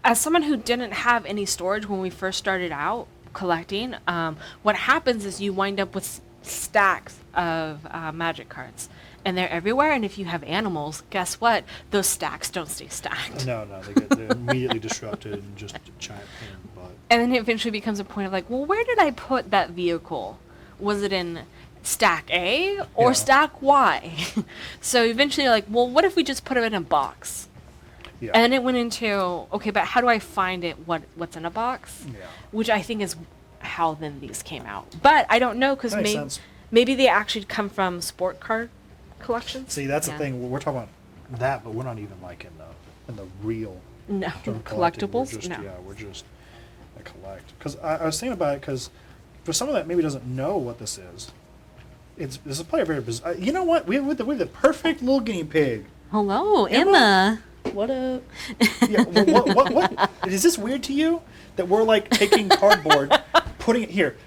as someone who didn't have any storage when we first started out collecting, what happens is you wind up with stacks of Magic cards, and they're everywhere. And if you have animals, guess what? Those stacks don't stay stacked. No, they're immediately disrupted and just a giant pain in the butt. And then it eventually becomes a point of like, well, where did I put that vehicle? Was it in stack A or stack Y? So eventually you're like, well, what if we just put it in a box? Yeah. And then it went into, okay, but how do I find it? What's in a box? Yeah. Which I think is how then these came out. But I don't know, because maybe they actually come from sport card collections. See, that's the thing. We're talking about that, but we're not even like in the real collectibles. We're just a collect. Because I was thinking about it, because for someone that maybe doesn't know what this is, this is probably very bizarre. You know what? We have the perfect little guinea pig. Hello, Emma. What up? Yeah, what? Is this weird to you that we're like taking cardboard, putting it here?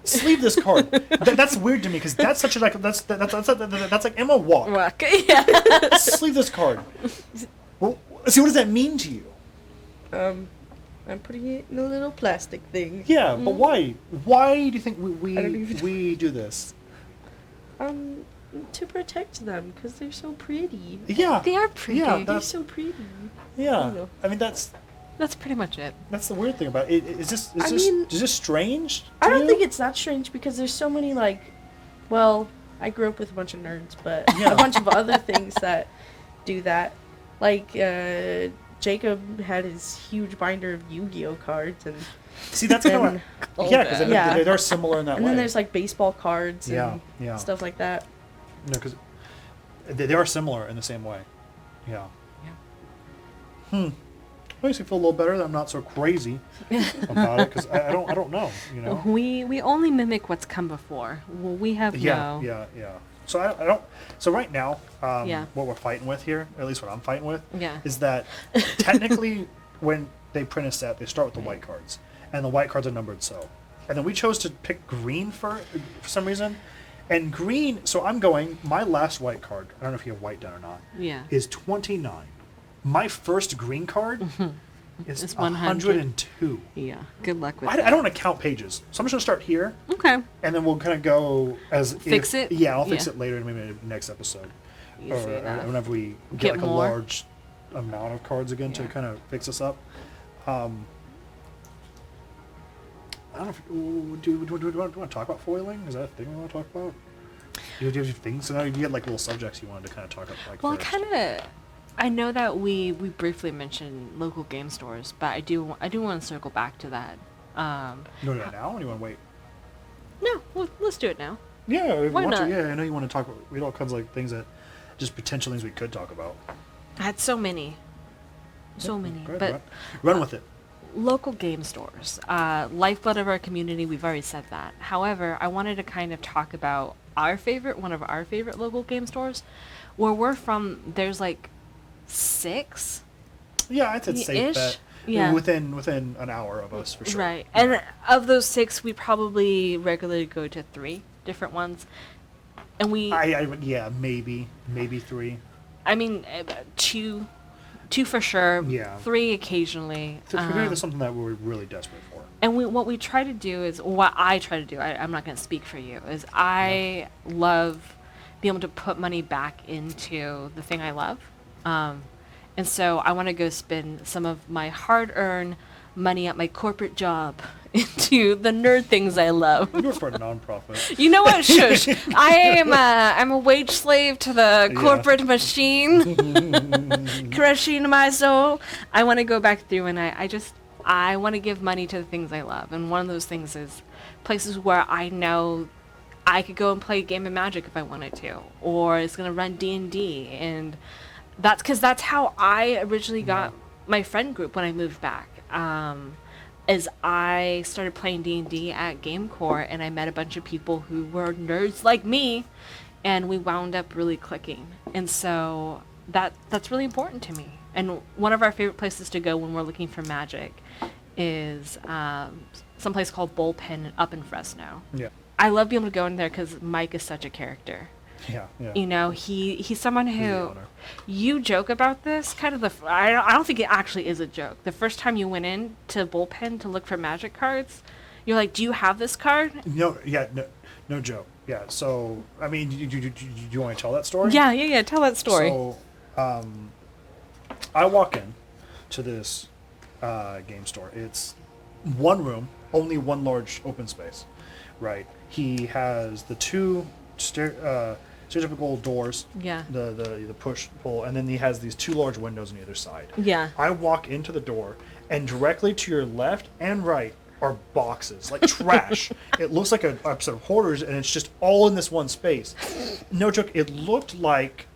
Sleeve this card. That's weird to me because that's such a like that's like Emma walk. Yeah. Sleeve this card. Well, see, what does that mean to you? I'm putting it in a little plastic thing. Yeah, but why? Why do you think we do this? To protect them, because they're so pretty. Yeah, They are pretty. Yeah, They're so pretty. yeah. I mean, that's pretty much it. the weird thing about it. Is this strange? To I don't you? think it's that strange, because there's so many I grew up with a bunch of nerds, but Yeah. a bunch of other things that do that. Like, Jacob had his huge binder of Yu-Gi-Oh cards, and See, that's kind of because Yeah. they're similar in that and way. then there's like baseball cards and yeah. stuff like that. No, because they are similar in the same way. Yeah. Makes me feel a little better that I'm not so crazy about it, because I don't know, We only mimic what's come before. Well, we have Yeah. So I don't. So right now, Yeah. what we're fighting with here, or at least what I'm fighting with, Yeah. is that technically when they print a set. They start with the white cards, and the white cards are numbered so. And then we chose to pick green for some reason. And green, so I'm going, my last white card, I don't know if you have white down or not, is 29. My first green card is 102. Yeah, good luck with I that. don't want to count pages. So I'm just going to start here. Okay. And then we'll kind of go as... Fix it? Yeah, I'll fix it later in maybe the next episode. Or whenever we get like more. a large amount of cards again to kind of fix this up. I don't know if do you want to talk about foiling? Is that a thing we want to talk about? Do you have things? So now you had like little subjects you wanted to kind of talk about. Well, I know that we briefly mentioned local game stores, but I do want to circle back to that. You want to do that now, or do you want to wait? No, let's do it now. Yeah, if you Why want not? to. Yeah, I know you want to talk. We had all kinds of like things that, just potential things we could talk about. I had so many, Go ahead, but run with it. local game stores, lifeblood of our community. We've already said that. However, I wanted to kind of talk about one of our favorite local game stores. Where we're from, there's like 6. Yeah, I'd say safe Ish? bet. Yeah. Within an hour of us for sure. Right. And of those 6, we probably regularly go to 3 different ones. And we... yeah, maybe 3. I mean, 2 for sure. Yeah. 3 occasionally. That's something that we're really desperate for. And what we try to do is... What I try to do, I'm not going to speak for you, is I love being able to put money back into the thing I love. And so I want to go spend some of my hard-earned money at my corporate job into the nerd things I love. We work for a nonprofit. You know what? Shush. I'm a wage slave to the corporate machine, crushing my soul. I want to go back through and I want to give money to the things I love. And one of those things is places where I know I could go and play a game of Magic if I wanted to, or it's going to run D&D. And that's how I originally got my friend group when I moved back. Is I started playing D&D at GameCore, and I met a bunch of people who were nerds like me, and we wound up really clicking. And so that's really important to me. And one of our favorite places to go when we're looking for Magic is someplace called Bullpen up in Fresno. Yeah. I love being able to go in there because Mike is such a character. Yeah. You know, he's someone He's the who owner. you joke about this kind of I don't think it actually is a joke. The first time you went in to Bullpen to look for Magic cards, you're like, "Do you have this card?" No joke. Yeah. So I mean, do you want to tell that story? Yeah. Tell that story. So, I walk in to this game store. It's one room, only one large open space, right? He has the 2 stereotypical doors, Yeah. the push pull, and then he has these 2 large windows on either side. Yeah. I walk into the door, and directly to your left and right are boxes, like trash. It looks like an episode of Hoarders, and it's just all in this one space. No joke. It looked like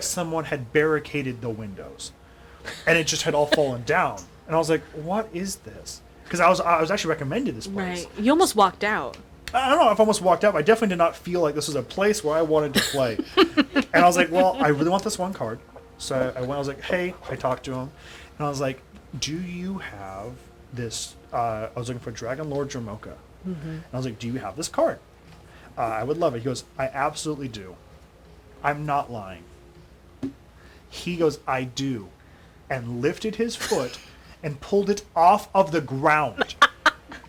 someone had barricaded the windows, and it just had all fallen down. And I was like, "What is this?" Because I was actually recommended this place. Right. You almost walked out. I don't know if I almost walked out, but I definitely did not feel like this was a place where I wanted to play. And I was like, well, I really want this one card. So I went, I was like, hey, I talked to him. And I was like, do you have this? I was looking for Dragon Lord Dramoka. And I was like, do you have this card? I would love it. He goes, I absolutely do. I'm not lying. He goes, I do. And lifted his foot and pulled it off of the ground.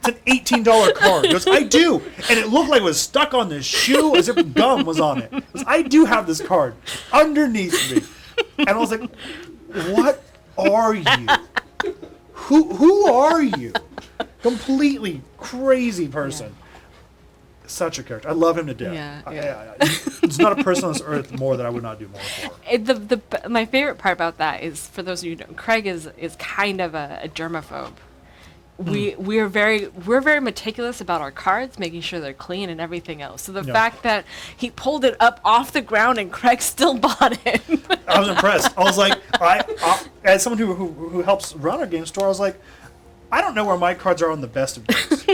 It's an $18 card. He goes, I do. And it looked like it was stuck on the shoe as if gum was on it. He goes, I do have this card underneath me. And I was like, what are you? Who are you? Completely crazy person. Such a character. I love him to death. Yeah. There's not a person on this earth more that I would not do more for. My favorite part about that is, for those of you who don't, Craig is kind of a germaphobe. We're very meticulous about our cards, making sure they're clean and everything else. So the fact that he pulled it up off the ground and Craig still bought it. I was impressed. I was like, I as someone who helps run our game store, I was like, I don't know where my cards are on the best of days.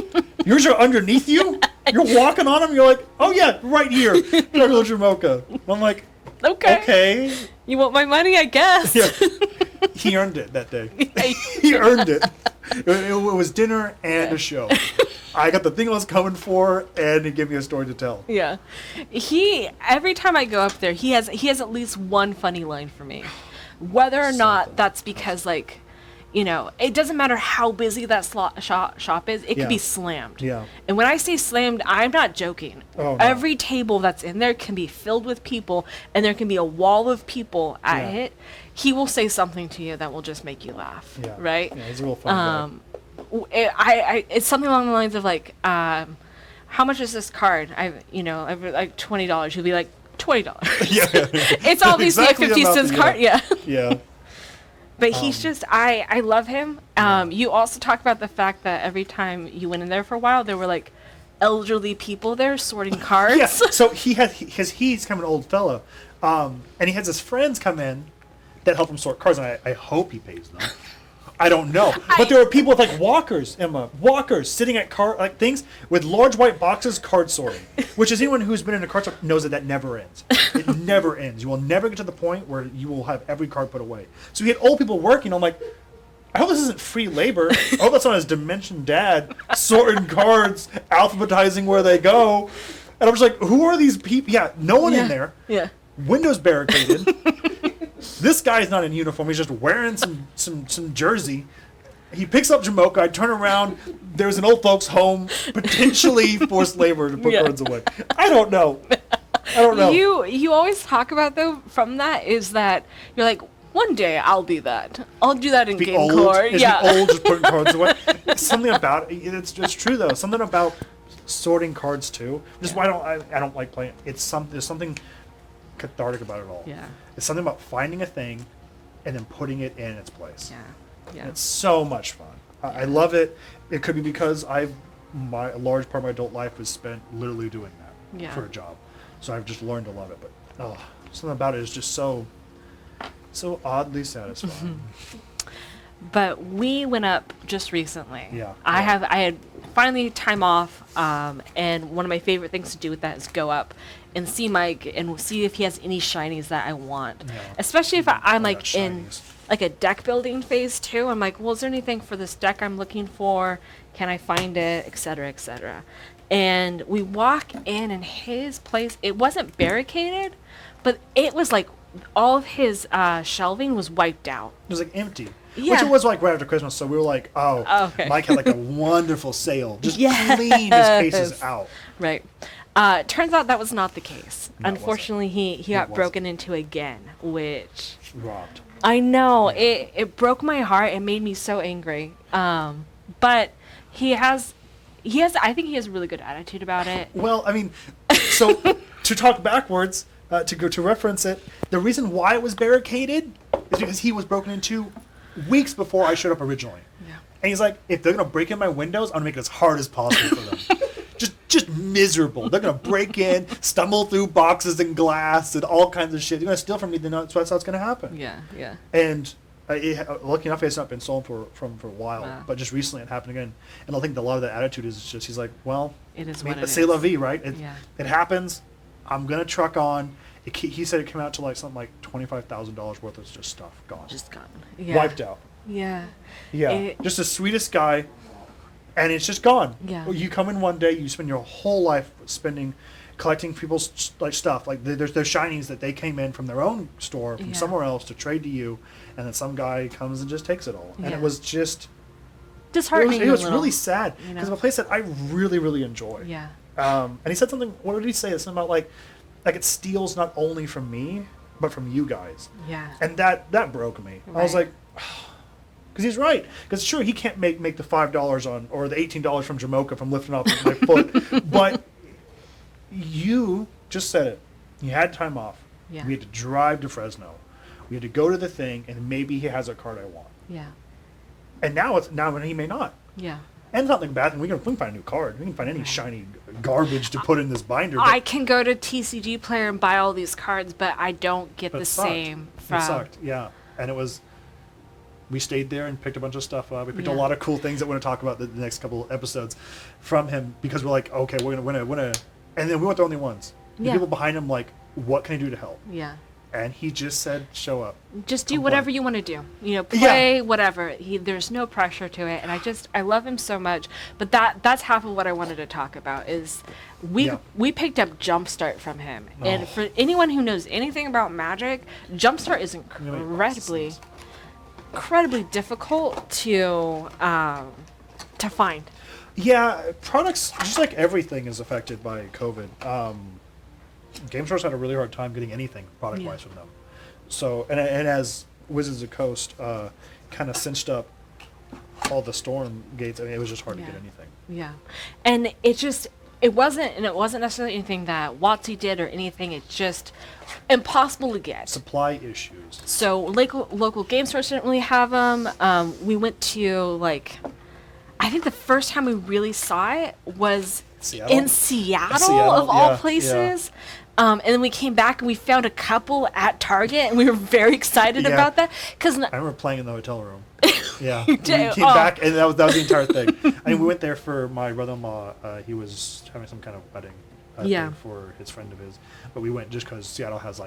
Yours are underneath you? You're walking on them? You're like, oh yeah, right here. Dragon Mocha. I'm like, okay. You want my money, I guess. Yeah. He earned it that day. He earned it. It was dinner and a show. I got the thing I was coming for, and he gave me a story to tell. Yeah. Every time I go up there, he has at least one funny line for me. Whether or not that's because, like, you know, it doesn't matter how busy that shop is, it could be slammed. Yeah. And when I say slammed, I'm not joking. Oh, no. Every table that's in there can be filled with people, and there can be a wall of people at it. He will say something to you that will just make you laugh. Yeah. Right? Yeah, he's a real funny guy. It's something along the lines of like, how much is this card? I've like $20. He'll be like, $20. Yeah. It's obviously exactly a 50 cents card. Yeah. Yeah. But he's just, I love him. You also talk about the fact that every time you went in there for a while, there were like elderly people there sorting cards. Yeah. So he's kind of an old fellow, and he has his friends come in that help him sort cards, and I hope he pays them. I don't know. But there are people with like walkers, Emma, sitting at things with large white boxes, card sorting. Which is anyone who's been in a card store knows that never ends. It never ends. You will never get to the point where you will have every card put away. So he had old people working. I'm like, I hope this isn't free labor. I hope that's not his Dimension dad sorting cards, alphabetizing where they go. And I'm just like, who are these people? Yeah, no one in there. Yeah. Windows barricaded. This guy's not in uniform. He's just wearing some jersey. He picks up Jamocha. I turn around. There's an old folks' home, potentially forced labor to put cards away. I don't know. You always talk about, though, from that is that you're like, one day I'll be that. I'll do that in game core. Yeah. Be old, just putting cards away. Something about it. It's true, though. Something about sorting cards, too. Just why I don't like playing. There's something cathartic about it all. Yeah. It's something about finding a thing and then putting it in its place. Yeah. And it's so much fun. I love it. It could be because a large part of my adult life was spent literally doing that for a job. So I've just learned to love it. But something about it is just so oddly satisfying. But we went up just recently. Yeah. I had finally time off, and one of my favorite things to do with that is go up and see Mike and see if he has any shinies that I want. Yeah. Especially if I'm like in like a deck building phase too. I'm like, well, is there anything for this deck I'm looking for? Can I find it? Et cetera, et cetera. And we walk in, and his place, it wasn't barricaded, but it was like all of his shelving was wiped out. It was like empty. Yeah. Which it was like right after Christmas, so we were like, okay. Mike had like a wonderful sale. Just cleaned his cases out. Right. Turns out that was not the case. Unfortunately, he got broken into again, which... Robbed. I know. It broke my heart. It made me so angry. But I think he has a really good attitude about it. Well, I mean, so to talk backwards, to reference it, the reason why it was barricaded is because he was broken into weeks before I showed up originally. Yeah. And he's like, if they're going to break in my windows, I'm going to make it as hard as possible for them. just miserable. They're going to break in, stumble through boxes and glass and all kinds of shit. They're going to steal from me. That's how it's going to happen. Yeah. And lucky enough, it's not been stolen for a while. But just recently it happened again. And I think a lot of that attitude is just, he's like, well, it is what it is. C'est la vie, right? It happens. I'm going to truck on. He said it came out to like something like $25,000 worth of just stuff gone. Just gone. Yeah. Wiped out. Yeah. Yeah. Just the sweetest guy, and it's just gone. Yeah. You come in one day, you spend your whole life collecting people's like stuff. Like there's shinies that they came in from their own store from somewhere else to trade to you, and then some guy comes and just takes it all. And it was just disheartening. It was really sad because of a place that I really, really enjoy. Yeah. And he said something. What did he say? Something about like it steals not only from me but from you guys. Yeah. And that broke me. Right. I was like, because he's right. Because sure, he can't make the $5 or the $18 from Jamocha from lifting off my foot, but you just said it. You had time off. Yeah. We had to drive to Fresno. We had to go to the thing, and maybe he has a card I want. Yeah. And now when he may not. Yeah. And it's not like a bad thing. We can find a new card. We can find any shiny garbage to put in this binder. I can go to TCG Player and buy all these cards, but I don't get the same from... It sucked, yeah. And it was... We stayed there and picked a bunch of stuff up. We picked a lot of cool things that we're going to talk about the next couple of episodes from him, because we're like, okay, we're going to... And then we weren't the only ones. The people behind him like, what can I do to help? Yeah. And he just said, show up. Just do Come whatever play. you want to do. Play, whatever. There's no pressure to it. And I love him so much. But that's half of what I wanted to talk about is we picked up Jumpstart from him. And for anyone who knows anything about Magic, Jumpstart is incredibly difficult to find. Yeah, products, just like everything is affected by COVID. Game stores had a really hard time getting anything product-wise from them. So, and as Wizards of the Coast kind of cinched up all the storm gates, I mean, it was just hard to get anything. Yeah, and it wasn't necessarily anything that WotC did or anything. It's just impossible to get. Supply issues. So local game stores didn't really have them. We went to I think the first time we really saw it was in Seattle of all places. Yeah. And then we came back and we found a couple at Target, and we were very excited about that. I remember playing in the hotel room. Yeah, you we did? came back, and that was the entire thing. I mean, we went there for my brother-in-law. He was having some kind of wedding thing for his friend of his. But we went just because Seattle has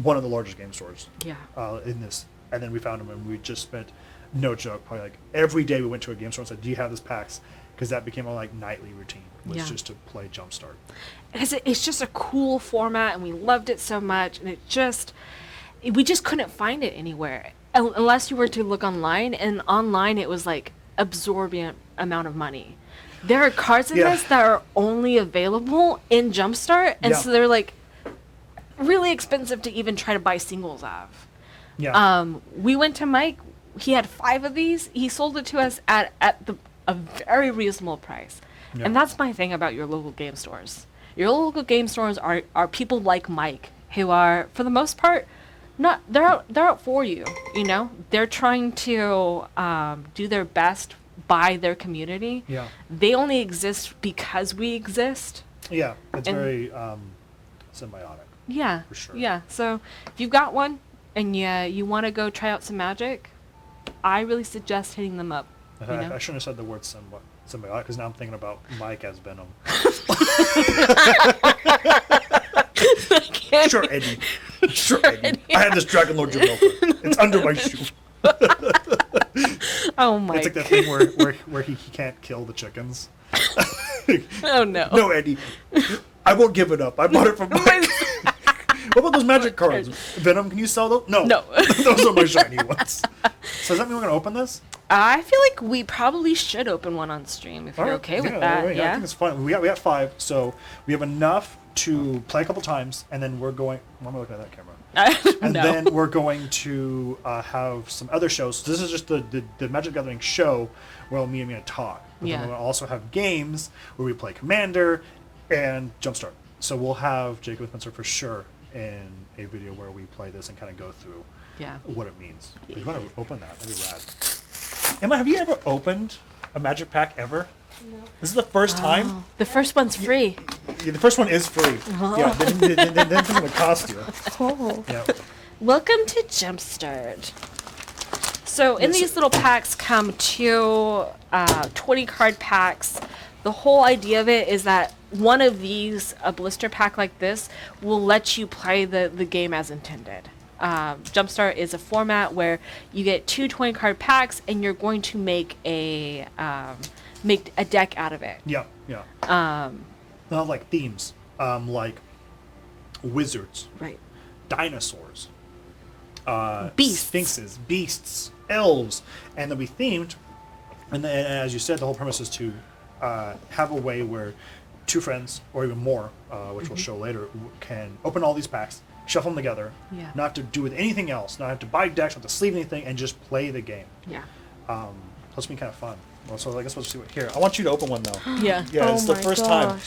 one of the largest game stores. In this, and then we found him, and we just spent, no joke, probably every day we went to a game store and said, "Do you have this PAX?" Because that became our nightly routine, was just to play Jumpstart. It's just a cool format, and we loved it so much, and we just couldn't find it anywhere unless you were to look online, and online it was absorbent amount of money. There are cards in this that are only available in Jumpstart, and so they're really expensive to even try to buy singles of. We went to Mike. He had 5 of these. He sold it to us at a very reasonable price. And that's my thing about your local game stores. Your local game stores are people like Mike who are, for the most part, they're out for you. They're trying to do their best by their community. They only exist because we exist. It's very symbiotic. For sure. So if you've got one and you want to go try out some Magic, I really suggest hitting them up. I shouldn't have said the word symbiotic, because now I'm thinking about Mike as Venom. Sure, Eddie. Sure, Eddie. I have this Dragon Lord Jamaica. It's under my shoe. Oh my! It's that thing where he can't kill the chickens. Oh no! No, Eddie. I won't give it up. I bought it from Mike. What about those Magic cards? Venom, can you sell those? No. Those are my shiny ones. So does that mean we're going to open this? I feel like we probably should open one on stream if you're okay with that. Right. I think it's fun. We got 5, so we have enough to play a couple times, and then we're going... Why am I looking at that camera? And then we're going to have some other shows. So this is just the Magic Gathering show where me and me talk. But then we're going to also have games where we play Commander and Jumpstart. So we'll have Jacob Spencer for sure in a video where we play this and kind of go through what it means. If you want to open that, that'd be rad. Emma, have you ever opened a Magic pack ever? No. This is the first time? The first one's free. The first one is free. Yeah, then it's going to cost you. Oh. Yeah. Welcome to Jumpstart. So in these little packs come 2 20-card packs. The whole idea of it is that one of these, a blister pack like this, will let you play the game as intended. Jumpstart is a format where you get 2 20-card packs, and you're going to make a deck out of it. Yeah. They'll have themes, like wizards, right? Dinosaurs, beasts, sphinxes, beasts, elves, and they'll be themed. And as you said, the whole premise is to have a way where 2 friends, or even more, which we'll show later, can open all these packs, shuffle them together, not have to do with anything else, not have to buy decks, not have to sleeve anything, and just play the game. That's been kind of fun. Well, so I guess we'll see what here. I want you to open one though. Yeah. It's the first time.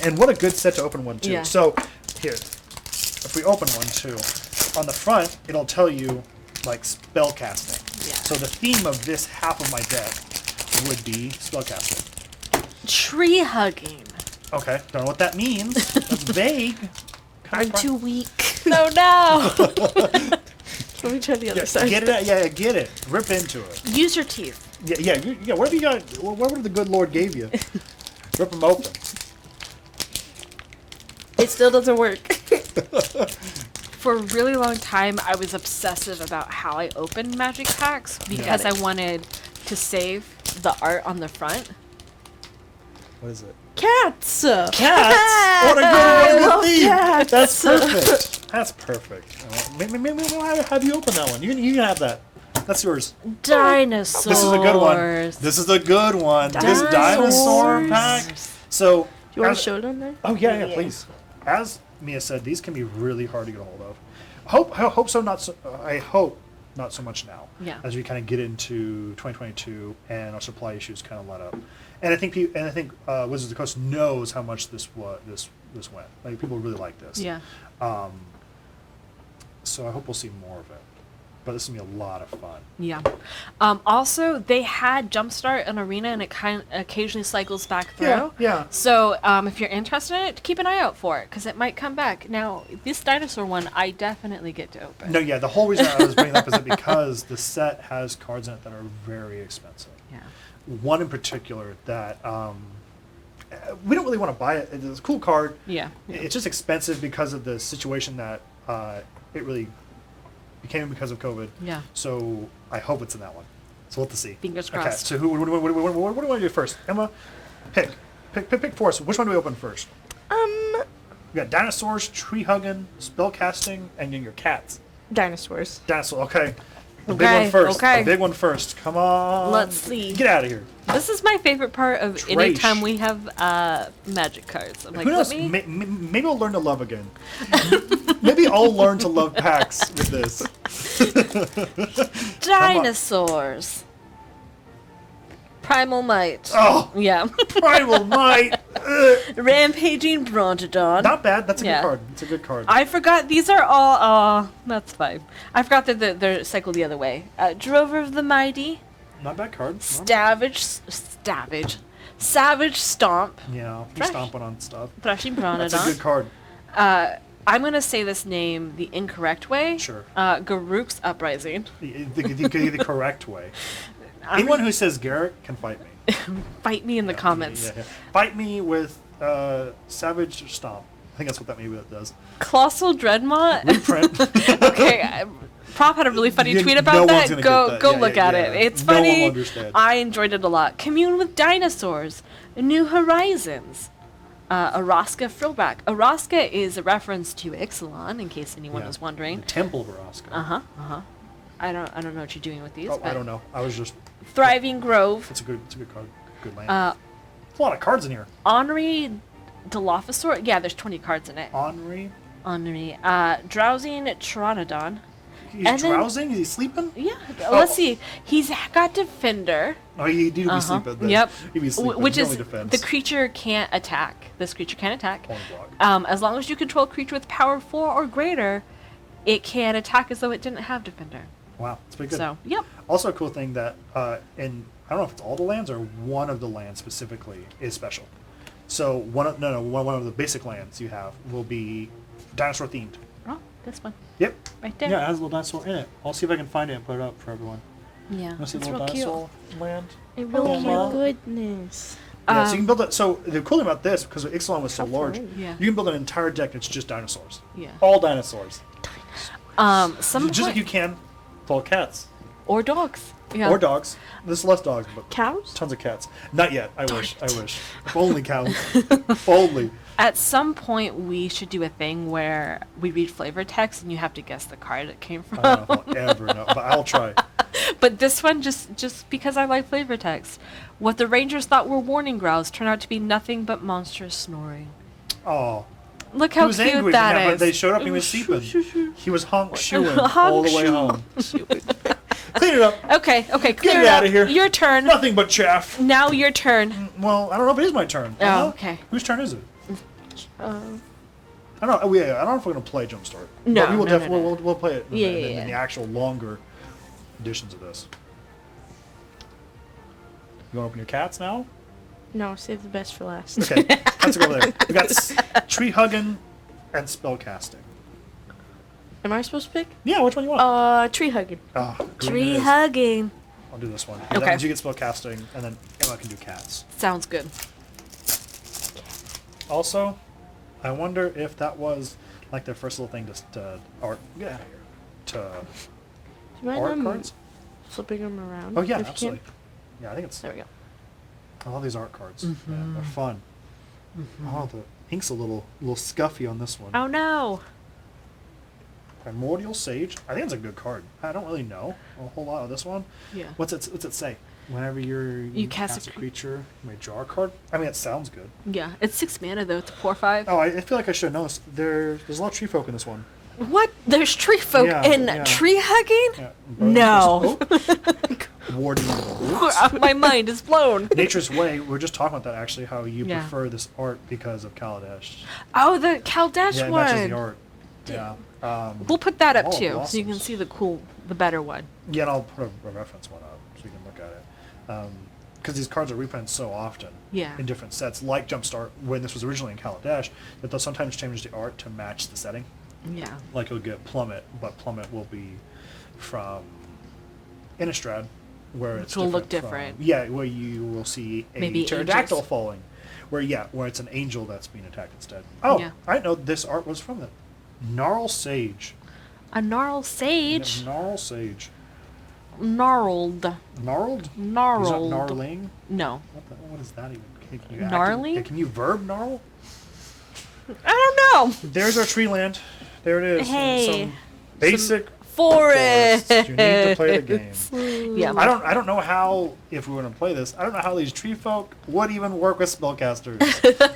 And what a good set to open one too. Yeah. So here, if we open one too, on the front it'll tell you spell casting. Yeah. So the theme of this half of my deck would be spell casting. Tree hugging. Okay, don't know what that means. That's vague. I'm too weak. No. Let me try the other side. Get it? Get it. Rip into it. Use your teeth. Yeah. Whatever you got, whatever the good Lord gave you, rip them open. It still doesn't work. For a really long time, I was obsessive about how I opened magic packs because I wanted to save the art on the front. What is it? Cats! Cats! What a good one with theme! Cats. That's perfect. That's perfect. Maybe we'll have you open that one. You can have that. That's yours. Dinosaurs. This is a good one. This is a good one. This dinosaur pack. So, You want to show it on there? oh yeah, please. As Mia said, these can be really hard to get a hold of. I hope so. I hope not so much now. Yeah. As we kind of get into 2022 and our supply issues kind of let up, and I think Wizards of the Coast knows how much this went. Like people really like this. Yeah. So I hope we'll see more of it. But this is gonna be a lot of fun. Yeah. Also, they had Jumpstart an arena, and it kind of occasionally cycles back through. Yeah. So, if you're interested in it, keep an eye out for it because it might come back. Now, this dinosaur one, I definitely get to open. No, yeah. The whole reason I was bringing it up is that because the set has cards in it that are very expensive. Yeah. One in particular that we don't really want to buy it. It's a cool card. Yeah. It's just expensive because of the situation that it really became because of COVID. Yeah. So I hope it's in that one. So we'll have to see. Fingers Okay. crossed. So what do we want to do first? Emma, pick for us. Which one do we open first? We got dinosaurs, tree hugging, spell casting, and then your cats. Dinosaurs. Dinosaur. Okay. The big one first. Okay. The big one first. Come on. Let's see. Get out of here. This is my favorite part of any time we have magic cards. I'm like, Who knows? Maybe I'll learn to love again. Maybe I'll learn to love packs with this. Dinosaurs. Primal Might. Oh, Yeah. Primal Might. Rampaging Brontodon. Not bad. That's a Yeah. good card. It's a good card. I forgot these are all. That's fine. I forgot that they're cycled the other way. Drover of the Mighty. Not bad card. Savage Stomp. Yeah, he's Fresh. stomping on stuff. Threshing That's a good Brontodon. card. I'm gonna say this name the incorrect way. Sure. Garruk's Uprising. The correct way. Anyone who says Garrett can fight me. Fight me in the comments. Yeah. Fight me with Savage Stomp. I think that's what that maybe that does. Colossal Dreadmont. Reprint. Okay. Prop had a really funny tweet no about one's that. gonna get Go that. look Yeah, at yeah. it. It's No one funny. will understand. I enjoyed it a lot. Commune with Dinosaurs. New Horizons. Araska Frillback. Araska is a reference to Ixalan, in case anyone was wondering. The Temple of Araska. I don't know what you're doing with these. Oh, but I don't know. I was just. Thriving Grove. It's a good card. Good land. Uh, There's a lot of cards in here. Henri Delophosaur. Yeah, there's 20 cards in it. Henri. Henri. Drowsing Pteranodon. He's And then- drowsing? Is he sleeping? Yeah, let's see. He's got Defender. Oh, he do be sleeping. Then. Yep. He'd be sleeping. Which He is only defends. the creature can't attack. This creature can't attack. Only block. As long as you control a creature with power 4 or greater, it can attack as though it didn't have Defender. Wow, it's pretty good. So, yep. Also, a cool thing that in I don't know if it's all the lands or one of the lands specifically is special. So one of the basic lands you have will be dinosaur themed. Oh, this one. Yep. Right there. Yeah, it has a little dinosaur in it. I'll see if I can find it and put it up for everyone. Yeah. Want to see It's a little real cute. dinosaur land? It really Oh, goodness. Yeah, so you can build it. So the cool thing about this, because Ixalan was so large, Yeah. you can build an entire deck that's just dinosaurs. Yeah. All dinosaurs. Some Just like you can with all cats. or dogs. Yeah. Or dogs. There's less dogs, but Cows? tons of cats. Not yet. I wish. If only cows. If only. At some point, we should do a thing where we read flavor text and you have to guess the card it came from. I don't know if I'll ever know, but I'll try. But this one, just because I like flavor text, what the Rangers thought were warning growls turned out to be nothing but monstrous snoring. Oh. Look He how was cute angry. that Yeah, but is. they showed up and he was sleeping. He was honk shooing all Honk the way shoo. home. Clean it up. Okay, clear Get it up. out of here. Your turn. Nothing but chaff. Now your turn. Well, I don't know if it is my turn. Oh, okay. Whose turn is it? Uh, I don't know. I don't know if we're gonna play Jumpstart. No, But we will no, definitely no. we'll play it in, Yeah, the, yeah, in yeah. the actual longer editions of this. You want to open your cats now? no, save the best for last. Okay, cats will go over there. We got tree hugging and spell casting. Am I supposed to pick? Yeah, which one you want? Tree hugging. Oh, green it Tree is. hugging. I'll do this one. Okay. That means you get spell casting, and then Emma can do cats. Sounds good. Also, I wonder if that was like their first little thing to art. Get out of here. To Do you mind art cards. flipping them around? Oh yeah, if you absolutely. can? Yeah, I think it's. There we go. I love these art cards. Yeah, they're fun. Oh, the ink's a little scuffy on this one. Oh no. Primordial Sage. I think it's a good card. I don't really know a whole lot of this one. Yeah. What's it say? Whenever you cast a creature, you may draw a card. I mean, it sounds good. Yeah, it's 6 mana though. It's a 4/5. Oh, I feel like I should know this. There's a lot of tree folk in this one. What? There's tree folk Yeah, in yeah. tree hugging? Yeah. No. Warding the roots. My mind is blown. Nature's Way. We were just talking about that actually. How you Yeah. prefer this art because of Kaladesh. Oh, the Kaldesh Yeah, it one. matches the art. Yeah. We'll put that up Oh, too, so you can blossoms. see the better one. Yeah, and I'll put a reference one up so you can look at it. Because these cards are reprinted so often Yeah. in different sets, like Jumpstart, when this was originally in Kaladesh, that they'll sometimes change the art to match the setting. Yeah. Like you'll get Plummet, but Plummet will be from Innistrad, where Which it's will look from- different. yeah, where you will see a Maybe pterodactyl angels. falling, where it's an angel that's being attacked instead. Oh, Yeah. I know this art was from it. Gnarl Sage. A gnarl sage. Gnarl Sage. Gnarled. Gnarled? Is that Gnarled. gnarling? No. What is that even? Can you Gnarly? Can you verb gnarl? I don't know. There's our tree land. There it is. Hey. Some basic Forest. forests. You need to play the game. Yeah. I don't know how, if we were to play this, I don't know how these tree folk would even work with spellcasters.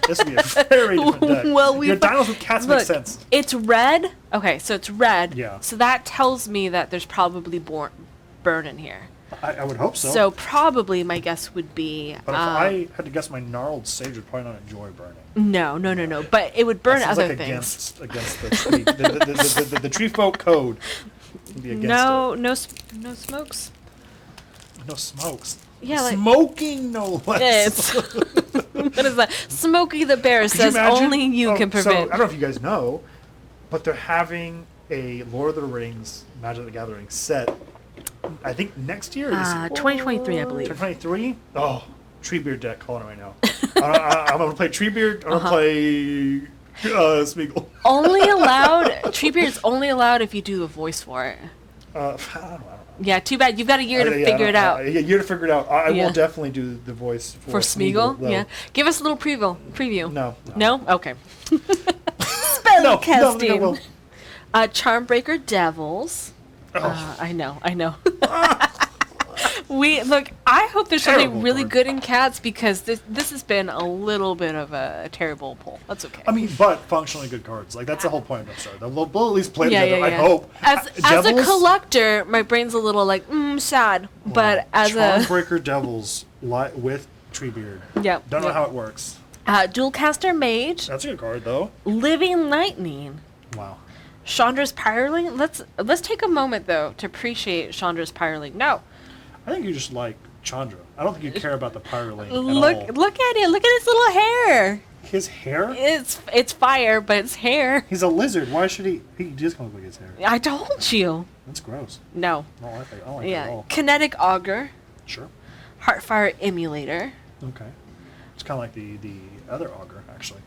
This would be a very different deck. Well, Your dinos with cats Look, make sense. It's red. Okay, so it's red. Yeah. So that tells me that there's probably burn in here. I would hope so. So probably my guess would be But if I had to guess, my gnarled sage would probably not enjoy burning. no. But it would burn That seems other like things. against the tree, the tree folk code. Would be against No, it. no smokes. No smokes. Yeah, like Smoking, no less. it's what is that? Smokey the Bear Could you says imagine? only you Oh, can So, prevent. I don't know if you guys know, but they're having a Lord of the Rings Magic the Gathering set. I think next year. 2023, I believe. 2023. Oh, Treebeard deck calling it right now. I'm gonna play Treebeard. I'm gonna play Smeagol. Only allowed. Treebeard's only allowed if you do a voice for it. I don't know. Yeah, too bad. You've got a year to Yeah, figure it out. a year to figure it out. I Yeah. will definitely do the voice For Smeagol? though. Yeah. Give us a little preview. No. No? Okay. No, Spellcasting. well, Charmbreaker Devils. oh, I know. I hope there's something Terrible really card. good in cats because this has been a little bit of a terrible pull. That's okay. I mean, but functionally good cards. Like that's the whole point of Jumpstart. They'll at least play together. I hope. As a Devils? collector, my brain's a little like sad, but as a Charmbreaker Devils with Treebeard. Don't know how it works. Dualcaster Mage, That's a good card though. Living Lightning, Wow. Chandra's Pyreling. Let's take a moment though to appreciate Chandra's Pyreling. No, I think you just like Chandra. I don't think you care about the Pyroling at all. look at it. Look at his little hair. His hair? It's fire, but it's hair. He's a lizard. Why should he? He just kind of look like his hair. I told you. That's gross. No. I don't like that. I don't like that at Yeah. all. Kinetic Augur, Sure. Heartfire Emulator, Okay. It's kind of like the other augur, actually.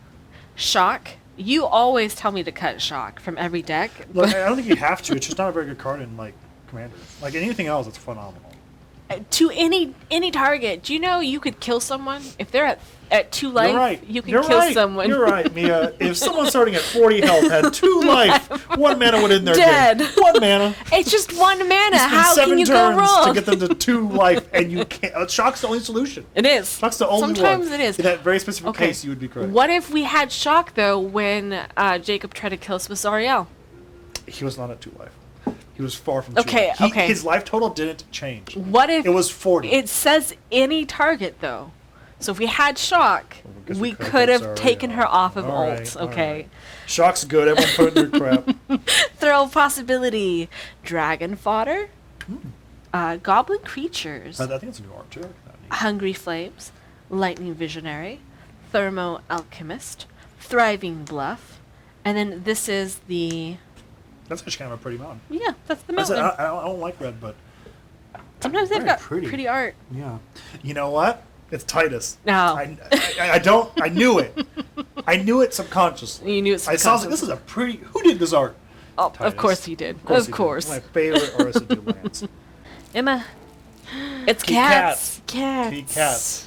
Shock. You always tell me to cut Shock from every deck. Look, I don't think you have to. It's just not a very good card in like Commander. Like anything else, it's phenomenal. To any target. Do you know you could kill someone if they're at 2 life? You're right. You can You're kill right. someone. You're right, Mia. If someone starting at 40 health had 2 life, 1 mana would end their Dead. game. 1 mana. It's just 1 mana. You spend How 7 can you go turns wrong? to get them to 2 life, and you can't. Shock's the only solution. It is. Shock's the only one. Sometimes it is. In that very specific Okay. case, you would be correct. What if we had Shock though when Jacob tried to kill us with Zariel? He was not at 2 life. He was far from 2 Okay, life. okay. His life total didn't change. What if It was 40. It says any target though. So if we had Shock, guess we we could've could have Zariel. taken her off of All right, ult. all Okay. right. Shock's good. Everyone put it in their crap. Throw possibility. Dragon Fodder. Goblin Creatures. I think it's a new art too. Not neat. Hungry Flames. Lightning Visionary. Thermo Alchemist. Thriving Bluff. And then this is the... That's actually kind of a pretty mountain. Yeah, that's the I said, mountain. I don't like red, but Sometimes they've very got pretty. pretty art. yeah. You know what? It's Titus. No. I knew it. I knew it subconsciously. You knew it I saw, I was like, this is a pretty... Who did this art? Oh, Titus. of course he did. Of Of course. My favorite artist to do lands. Emma. It's Kitty cats. Kitty cats.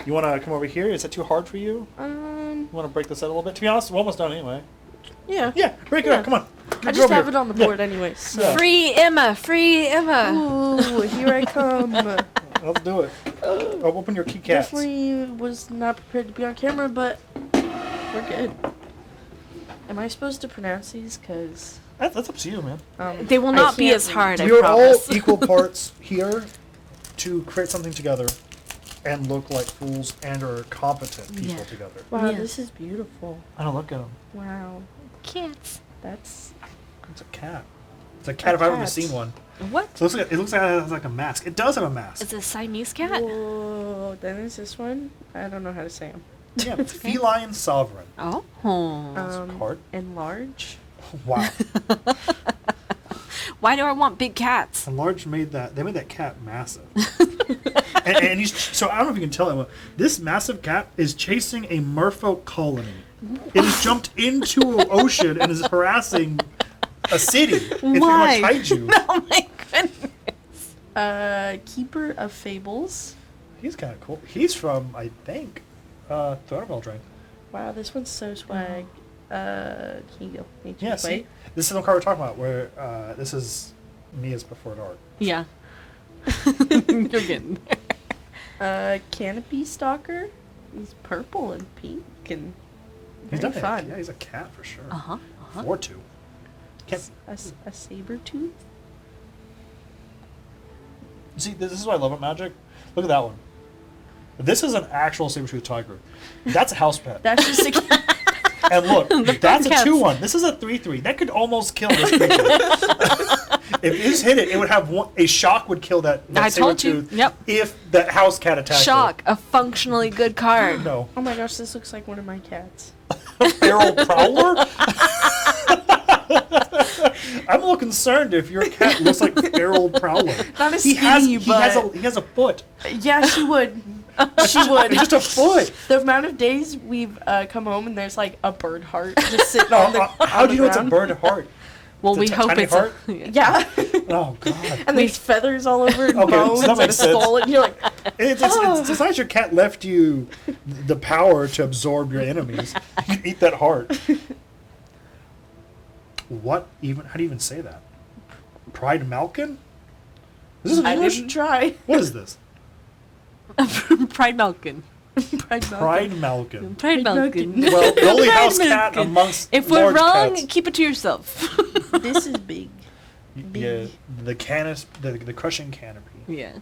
You want to come over here? Is that too hard for you? You want to break this out a little bit? To be honest, we're almost done anyway. Yeah. Yeah, break it up. Come on. I just have it on the board anyway. So. Yeah. Free Emma. Free Emma. Ooh, here I come. Let's do it. Oh, open your key cats. Definitely was not prepared to be on camera, but we're good. Am I supposed to pronounce these? Because That's up to you, man. They will not be as hard, I You're all promise. equal parts here to create something together and look like fools and are competent people together. wow, Yeah. this is beautiful. I don't look at them. Wow, Cats. that's It's a cat. It's a cat if I've ever cat. seen one. What? So it looks like it has like a mask. It does have a mask. It's a Siamese cat? whoa. Then is this one? I don't know how to say them. Yeah, feline sovereign. Oh. Card. Enlarge. Wow. Why do I want big cats? And Large made that. They made that cat massive. and he's so I don't know if you can tell him. This massive cat is chasing a merfolk colony. It has jumped into an ocean and is harassing a city. It's pretty Why? much kaiju. Oh my goodness. Keeper of Fables. He's kind of cool. He's from, I think, Throne of Eldraine. Wow, this one's so swag. Can you go? Yeah, see? This is the card we're talking about, where this is Mia's preferred art. Yeah. You're getting Canopy Stalker. He's purple and pink and He's very definitely fun. Yeah, he's a cat for sure. Uh-huh. Uh-huh. 4/2. Can't, A saber tooth. see, this is what I love about Magic. Look at that one. This is an actual saber-tooth tiger. That's a house pet. That's just a And look, that's a cats. 2/1. This is a 3/3. That could almost kill this creature. If you just hit it, it would have a shock would kill that I told you. saber-tooth Yep. if that house cat attacked Shock. A functionally good it. card. No. Oh my gosh, this looks like one of my cats. Feral prowler? I'm a little concerned if your cat looks like feral prowler. Not a He has but he has a foot. yeah, she would. She would. It's just a foot. The amount of days we've come home and there's like a bird heart just sitting on the How do you know it's a ground. bird heart? Well, It's we a hope tiny it's heart? Yeah. Oh god. And there's feathers all over and Okay, so bones that and a makes sense. skull and you're like, It's nice your cat left you the power to absorb your enemies. You can eat that heart. What even? How do you even say that? Pride Malkin? Is this in I English? didn't try. What is this? Pride Malkin. Pride Mountain. Pride Malkin. Pride Malkin. Well, the only Pride house cat Malkin. amongst If we're large wrong, cats. keep it to yourself. This is big. Yeah, the crushing canopy. Yeah.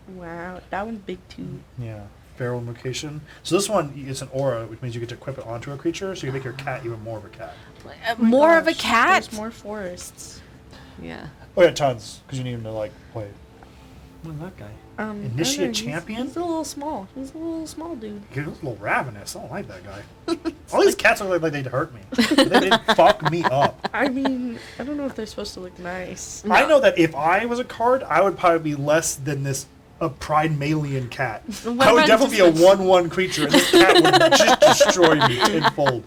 Wow, that one's big too. Yeah, feral location. So this one is an aura, which means you get to equip it onto a creature, so you make your cat even more of a cat. More of a Gosh, cat? There's more forests. Yeah. Oh yeah, tons, because you need him to like play. What is that guy? I don't Initiate know, champion? He's a little small. He's a little small dude. He looks a little ravenous. I don't like that guy. All these cats look like they'd hurt me. But they didn't fuck me up. I mean, I don't know if they're supposed to look nice. I know that if I was a card, I would probably be less than this Pride Malian cat. What I would about definitely be a just 1/1 creature, and this cat would just destroy me tenfold.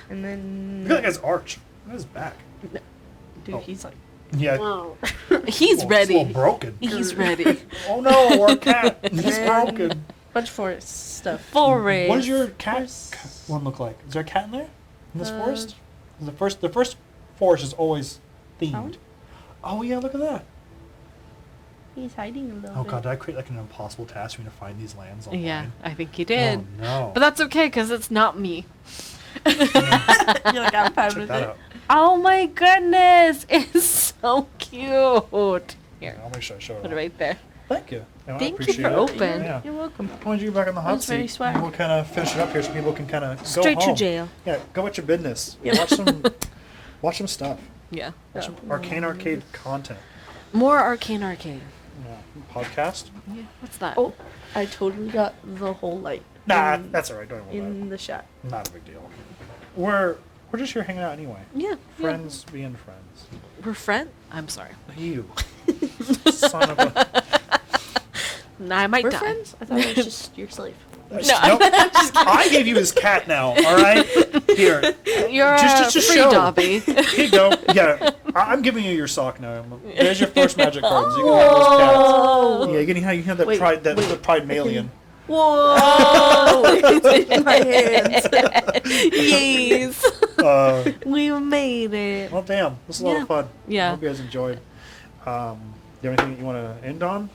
And then, Look at that guy's arch. Look at his back. dude, Oh. he's like, Yeah. He's It's a ready. little broken. He's ready. Oh no, our cat. He's then broken. bunch of forest stuff. Forest. What does your cat Forest. one look like? Is there a cat in there? In this Uh, forest? The first forest is always That themed. one? Oh yeah, look at that. He's hiding a little Oh bit. god, did I create like an impossible task for me to find these lands online? Yeah, I think you did. Oh no. But that's okay, because it's not me. You're like, I'm fine Check with that it. out. Oh my goodness. It's so cute. Here, I'll make sure I show it. put it off. right there. Thank you. I Thank you appreciate for it. open. Yeah. You're welcome. I wanted you back on the hot That's very seat. swag. And we'll kind of finish it up here so people can kind of go Straight to home. jail. Yeah, go watch your business. Yeah. Watch some stuff. Yeah. Watch some Arcane Arcade content. More Arcane Arcade. Yeah. Podcast. Yeah, what's that? Oh, I totally got the whole light. Nah, in, that's alright. Don't worry about in the shot. it. Not a big deal. We're just here hanging out anyway. Yeah. Friends being friends. Yeah. We're friends? I'm sorry. You. Son of a... Nah, I might We're die. friends? I thought it was just your slave. I gave you his cat now. All right, here. You're just a to free show. Dobby. Here you go. Yeah, I'm giving you your sock now. There's your first magic cards. You can have those cats. Yeah, you can have that Wait, pride, wait. the pride malian. Whoa! It's in my hands. Yes. We made it. Well, damn, this is a lot of fun. Yeah. I hope you guys enjoyed. Do you have anything that you want to end on?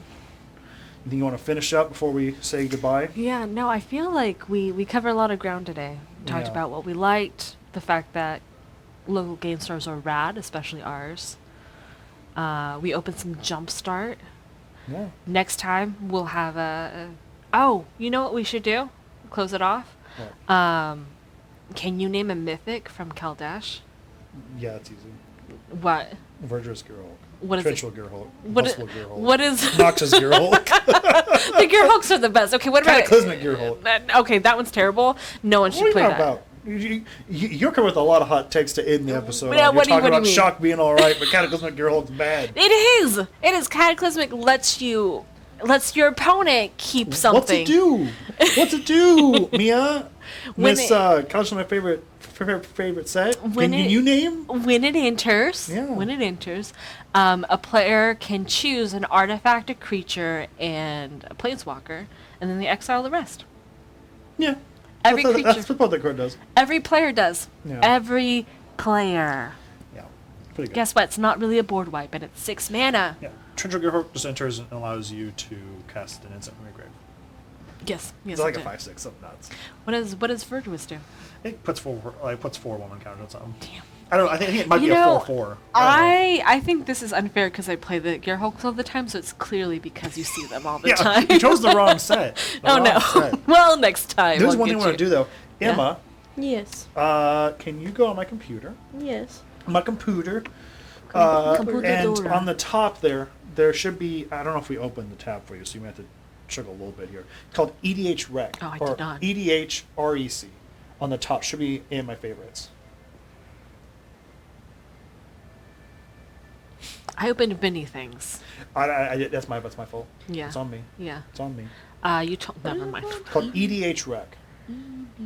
Anything you want to finish up before we say goodbye? Yeah, no, I feel like we covered a lot of ground today. Talked Yeah. about what we liked, the fact that local game stores are rad, especially ours. We opened some Jumpstart. Yeah. Next time we'll have oh, you know what we should do? Close it off. What? Can you name a mythic from Kaldash? Yeah, it's easy. What? Verdurous Gearhulk. What is it? Trenchal Gearhulk. What Muscle is? Gearhulk. What is? Noxious Gearhulk. The Gearhulks are the best. Okay, what about? Cataclysmic Gearhulk. Okay, that one's terrible. No one What should are you play talking that. about? You're coming with a lot of hot takes to end the episode. Yeah, You're what do you talking about mean? Shock being all right, but Cataclysmic Gearhulk's bad. It is. It is. Cataclysmic lets your opponent keep something. What's it do? What's it do, Mia? When Miss Couch my favorite set. When Can it- you name? When it enters, a player can choose an artifact, a creature, and a planeswalker, and then they exile the rest. Yeah. Every that's creature. what the card does. Every player does. Yeah. Every player. Yeah. Pretty good. Guess what? It's not really a board wipe, and it's 6 mana. Yeah. Trenchal Gearhulk just enters and allows you to cast an instant from your grave. Yes. It's like it a did. 5/6, something nuts. What does Verdurous do? It puts four 1/1 counter on something. Damn. I think it might be You a know, 4/4. I think this is unfair because I play the Gearhulks all the time, so it's clearly because you see them all the Yeah, time. you chose the wrong set. The Oh wrong no. set. Well, next time. There's I'll one thing I get want to you. do though. Yeah. Emma, Yes. can you go on my computer? Yes. My computer. Computer. And on the top there should be, I don't know if we opened the tab for you, so you might have to struggle a little bit here. It's called EDH Rec. Oh, I or did not. EDH REC. On the top should be in my favorites. I opened many things. That's my fault. Yeah. It's on me. Yeah. It's on me. You told. Never mind. It's called EDH Rec.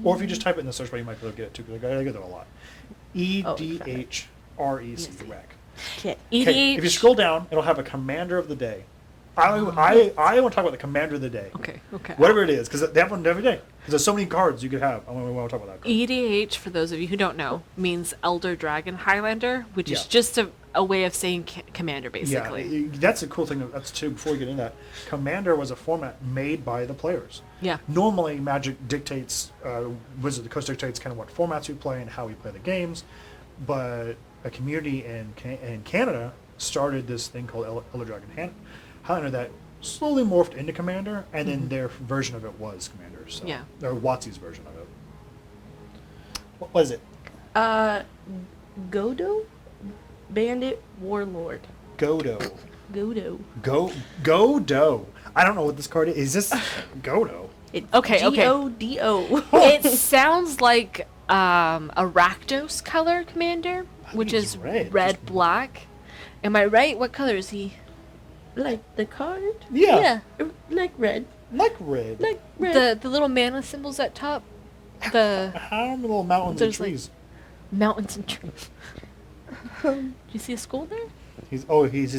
Or if you just type it in the search bar, you might be able to get it too, because I get there a lot. EDH REC Rec. Okay. EDH. Okay, if you scroll down, it'll have a commander of the day. I want to talk about the commander of the day. Okay. Whatever it is, because they have one every day. Because there's so many cards you could have. I want to talk about that card. EDH, for those of you who don't know, means Elder Dragon Highlander, which is Yeah. just a way of saying commander, basically. Yeah, that's a cool thing. That's too. Before we get into that, Commander was a format made by the players. Yeah. Normally, Magic dictates, Wizard of the Coast dictates kind of what formats we play and how we play the games, but a community in Canada started this thing called Elder Dragon Highlander that slowly morphed into Commander, and then their version of it was Commander. So, Yeah. or WotC's version of it. What was it? Godo? Bandit Warlord. Godo. Godo. Godo. I don't know what this card is. Is this Godo? It's Okay. Godo. It sounds like a Rakdos color commander, which think is it's red, red just- black. Am I right? What color is he? Like the card? Yeah. Like red. Like red. Like red. The little mana symbols at top. The How many little mountains and There's, like, trees? mountains and trees. Do you see a skull there? He's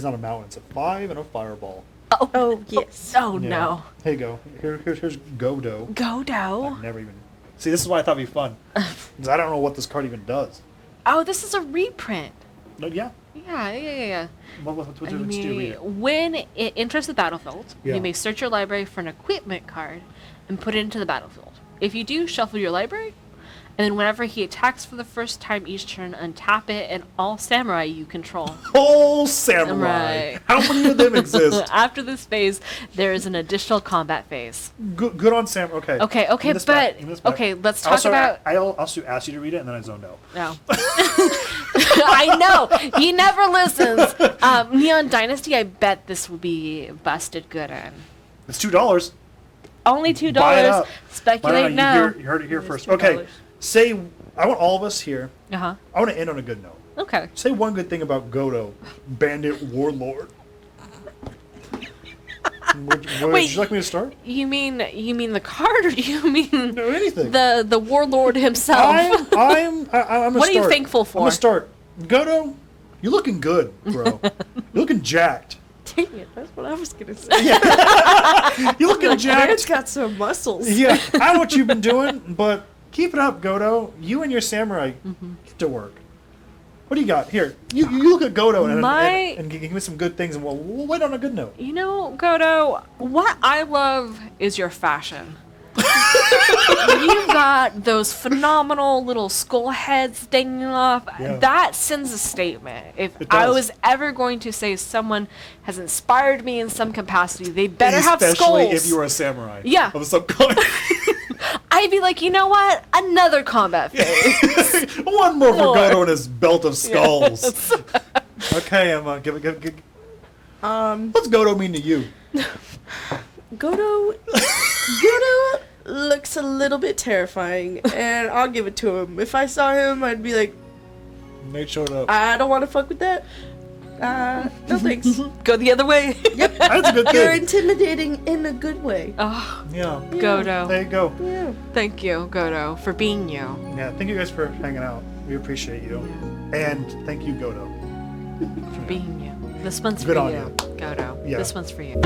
not a mountain. It's a 5 and a fireball. Oh, yes. Oh Yeah. no. Here you go. Here's Godo. Godo. I've never even. See, this is why I thought it'd be fun. 'Cause I don't know what this card even does. Oh, this is a reprint. No, yeah. Yeah. What's You it do? Read it. when it enters the battlefield, Yeah. you may search your library for an equipment card and put it into the battlefield. If you do, shuffle your library, and then whenever he attacks for the first time each turn, untap it and all samurai you control. Oh, samurai! Right. How many of them exist? After this phase, there is an additional combat phase. Good on Sam. Okay. Okay, Give me this back. Give me this back. okay, let's talk Also, about. I also asked you to read it, and then I zoned out. No. I know. He never listens. Neon Dynasty, I bet this will be busted good in. It's $2. Only $2. Buy it up. Speculate now. You heard it here It's first. $2. Okay. Say, I want all of us here. Uh-huh. I want to end on a good note. Okay. Say one good thing about Godo, Bandit Warlord. Would you like me to start? You mean the card, or do you mean No, anything. the warlord himself? I'm a What are you start. thankful for? I'm a start. Godo, you're looking good, bro. You're looking jacked. Dang it, that's what I was gonna say. You're looking Man's jacked. got some muscles. Yeah, I don't know what you've been doing, but keep it up, Godo. You and your samurai get to work. What do you got? Here, you look at Godo and give me some good things, and we'll wait on a good note. You know, Godo, what I love is your fashion. You've got those phenomenal little skull heads dangling off. Yeah. That sends a statement. If It I does. was ever going to say someone has inspired me in some capacity, they better have skulls. Especially if you were a samurai. Yeah. Of some kind. I'd be like, you know what? Another combat phase. One more for More. Godo and his belt of skulls. Okay, Emma, give. What's Godo mean to you? Godo looks a little bit terrifying, and I'll give it to him. If I saw him, I'd be like, Nate showed up. I don't want to fuck with that. No thanks. Go the other way. Yep. That's a good You're thing. intimidating in a good way. Oh, Yeah. Godo. There you go. Yeah. Thank you, Godo, for being you. Yeah, thank you guys for hanging out. We appreciate you. And thank you, Godo. For being you. This one's Good for on you, you. Godo. Yeah. This one's for you.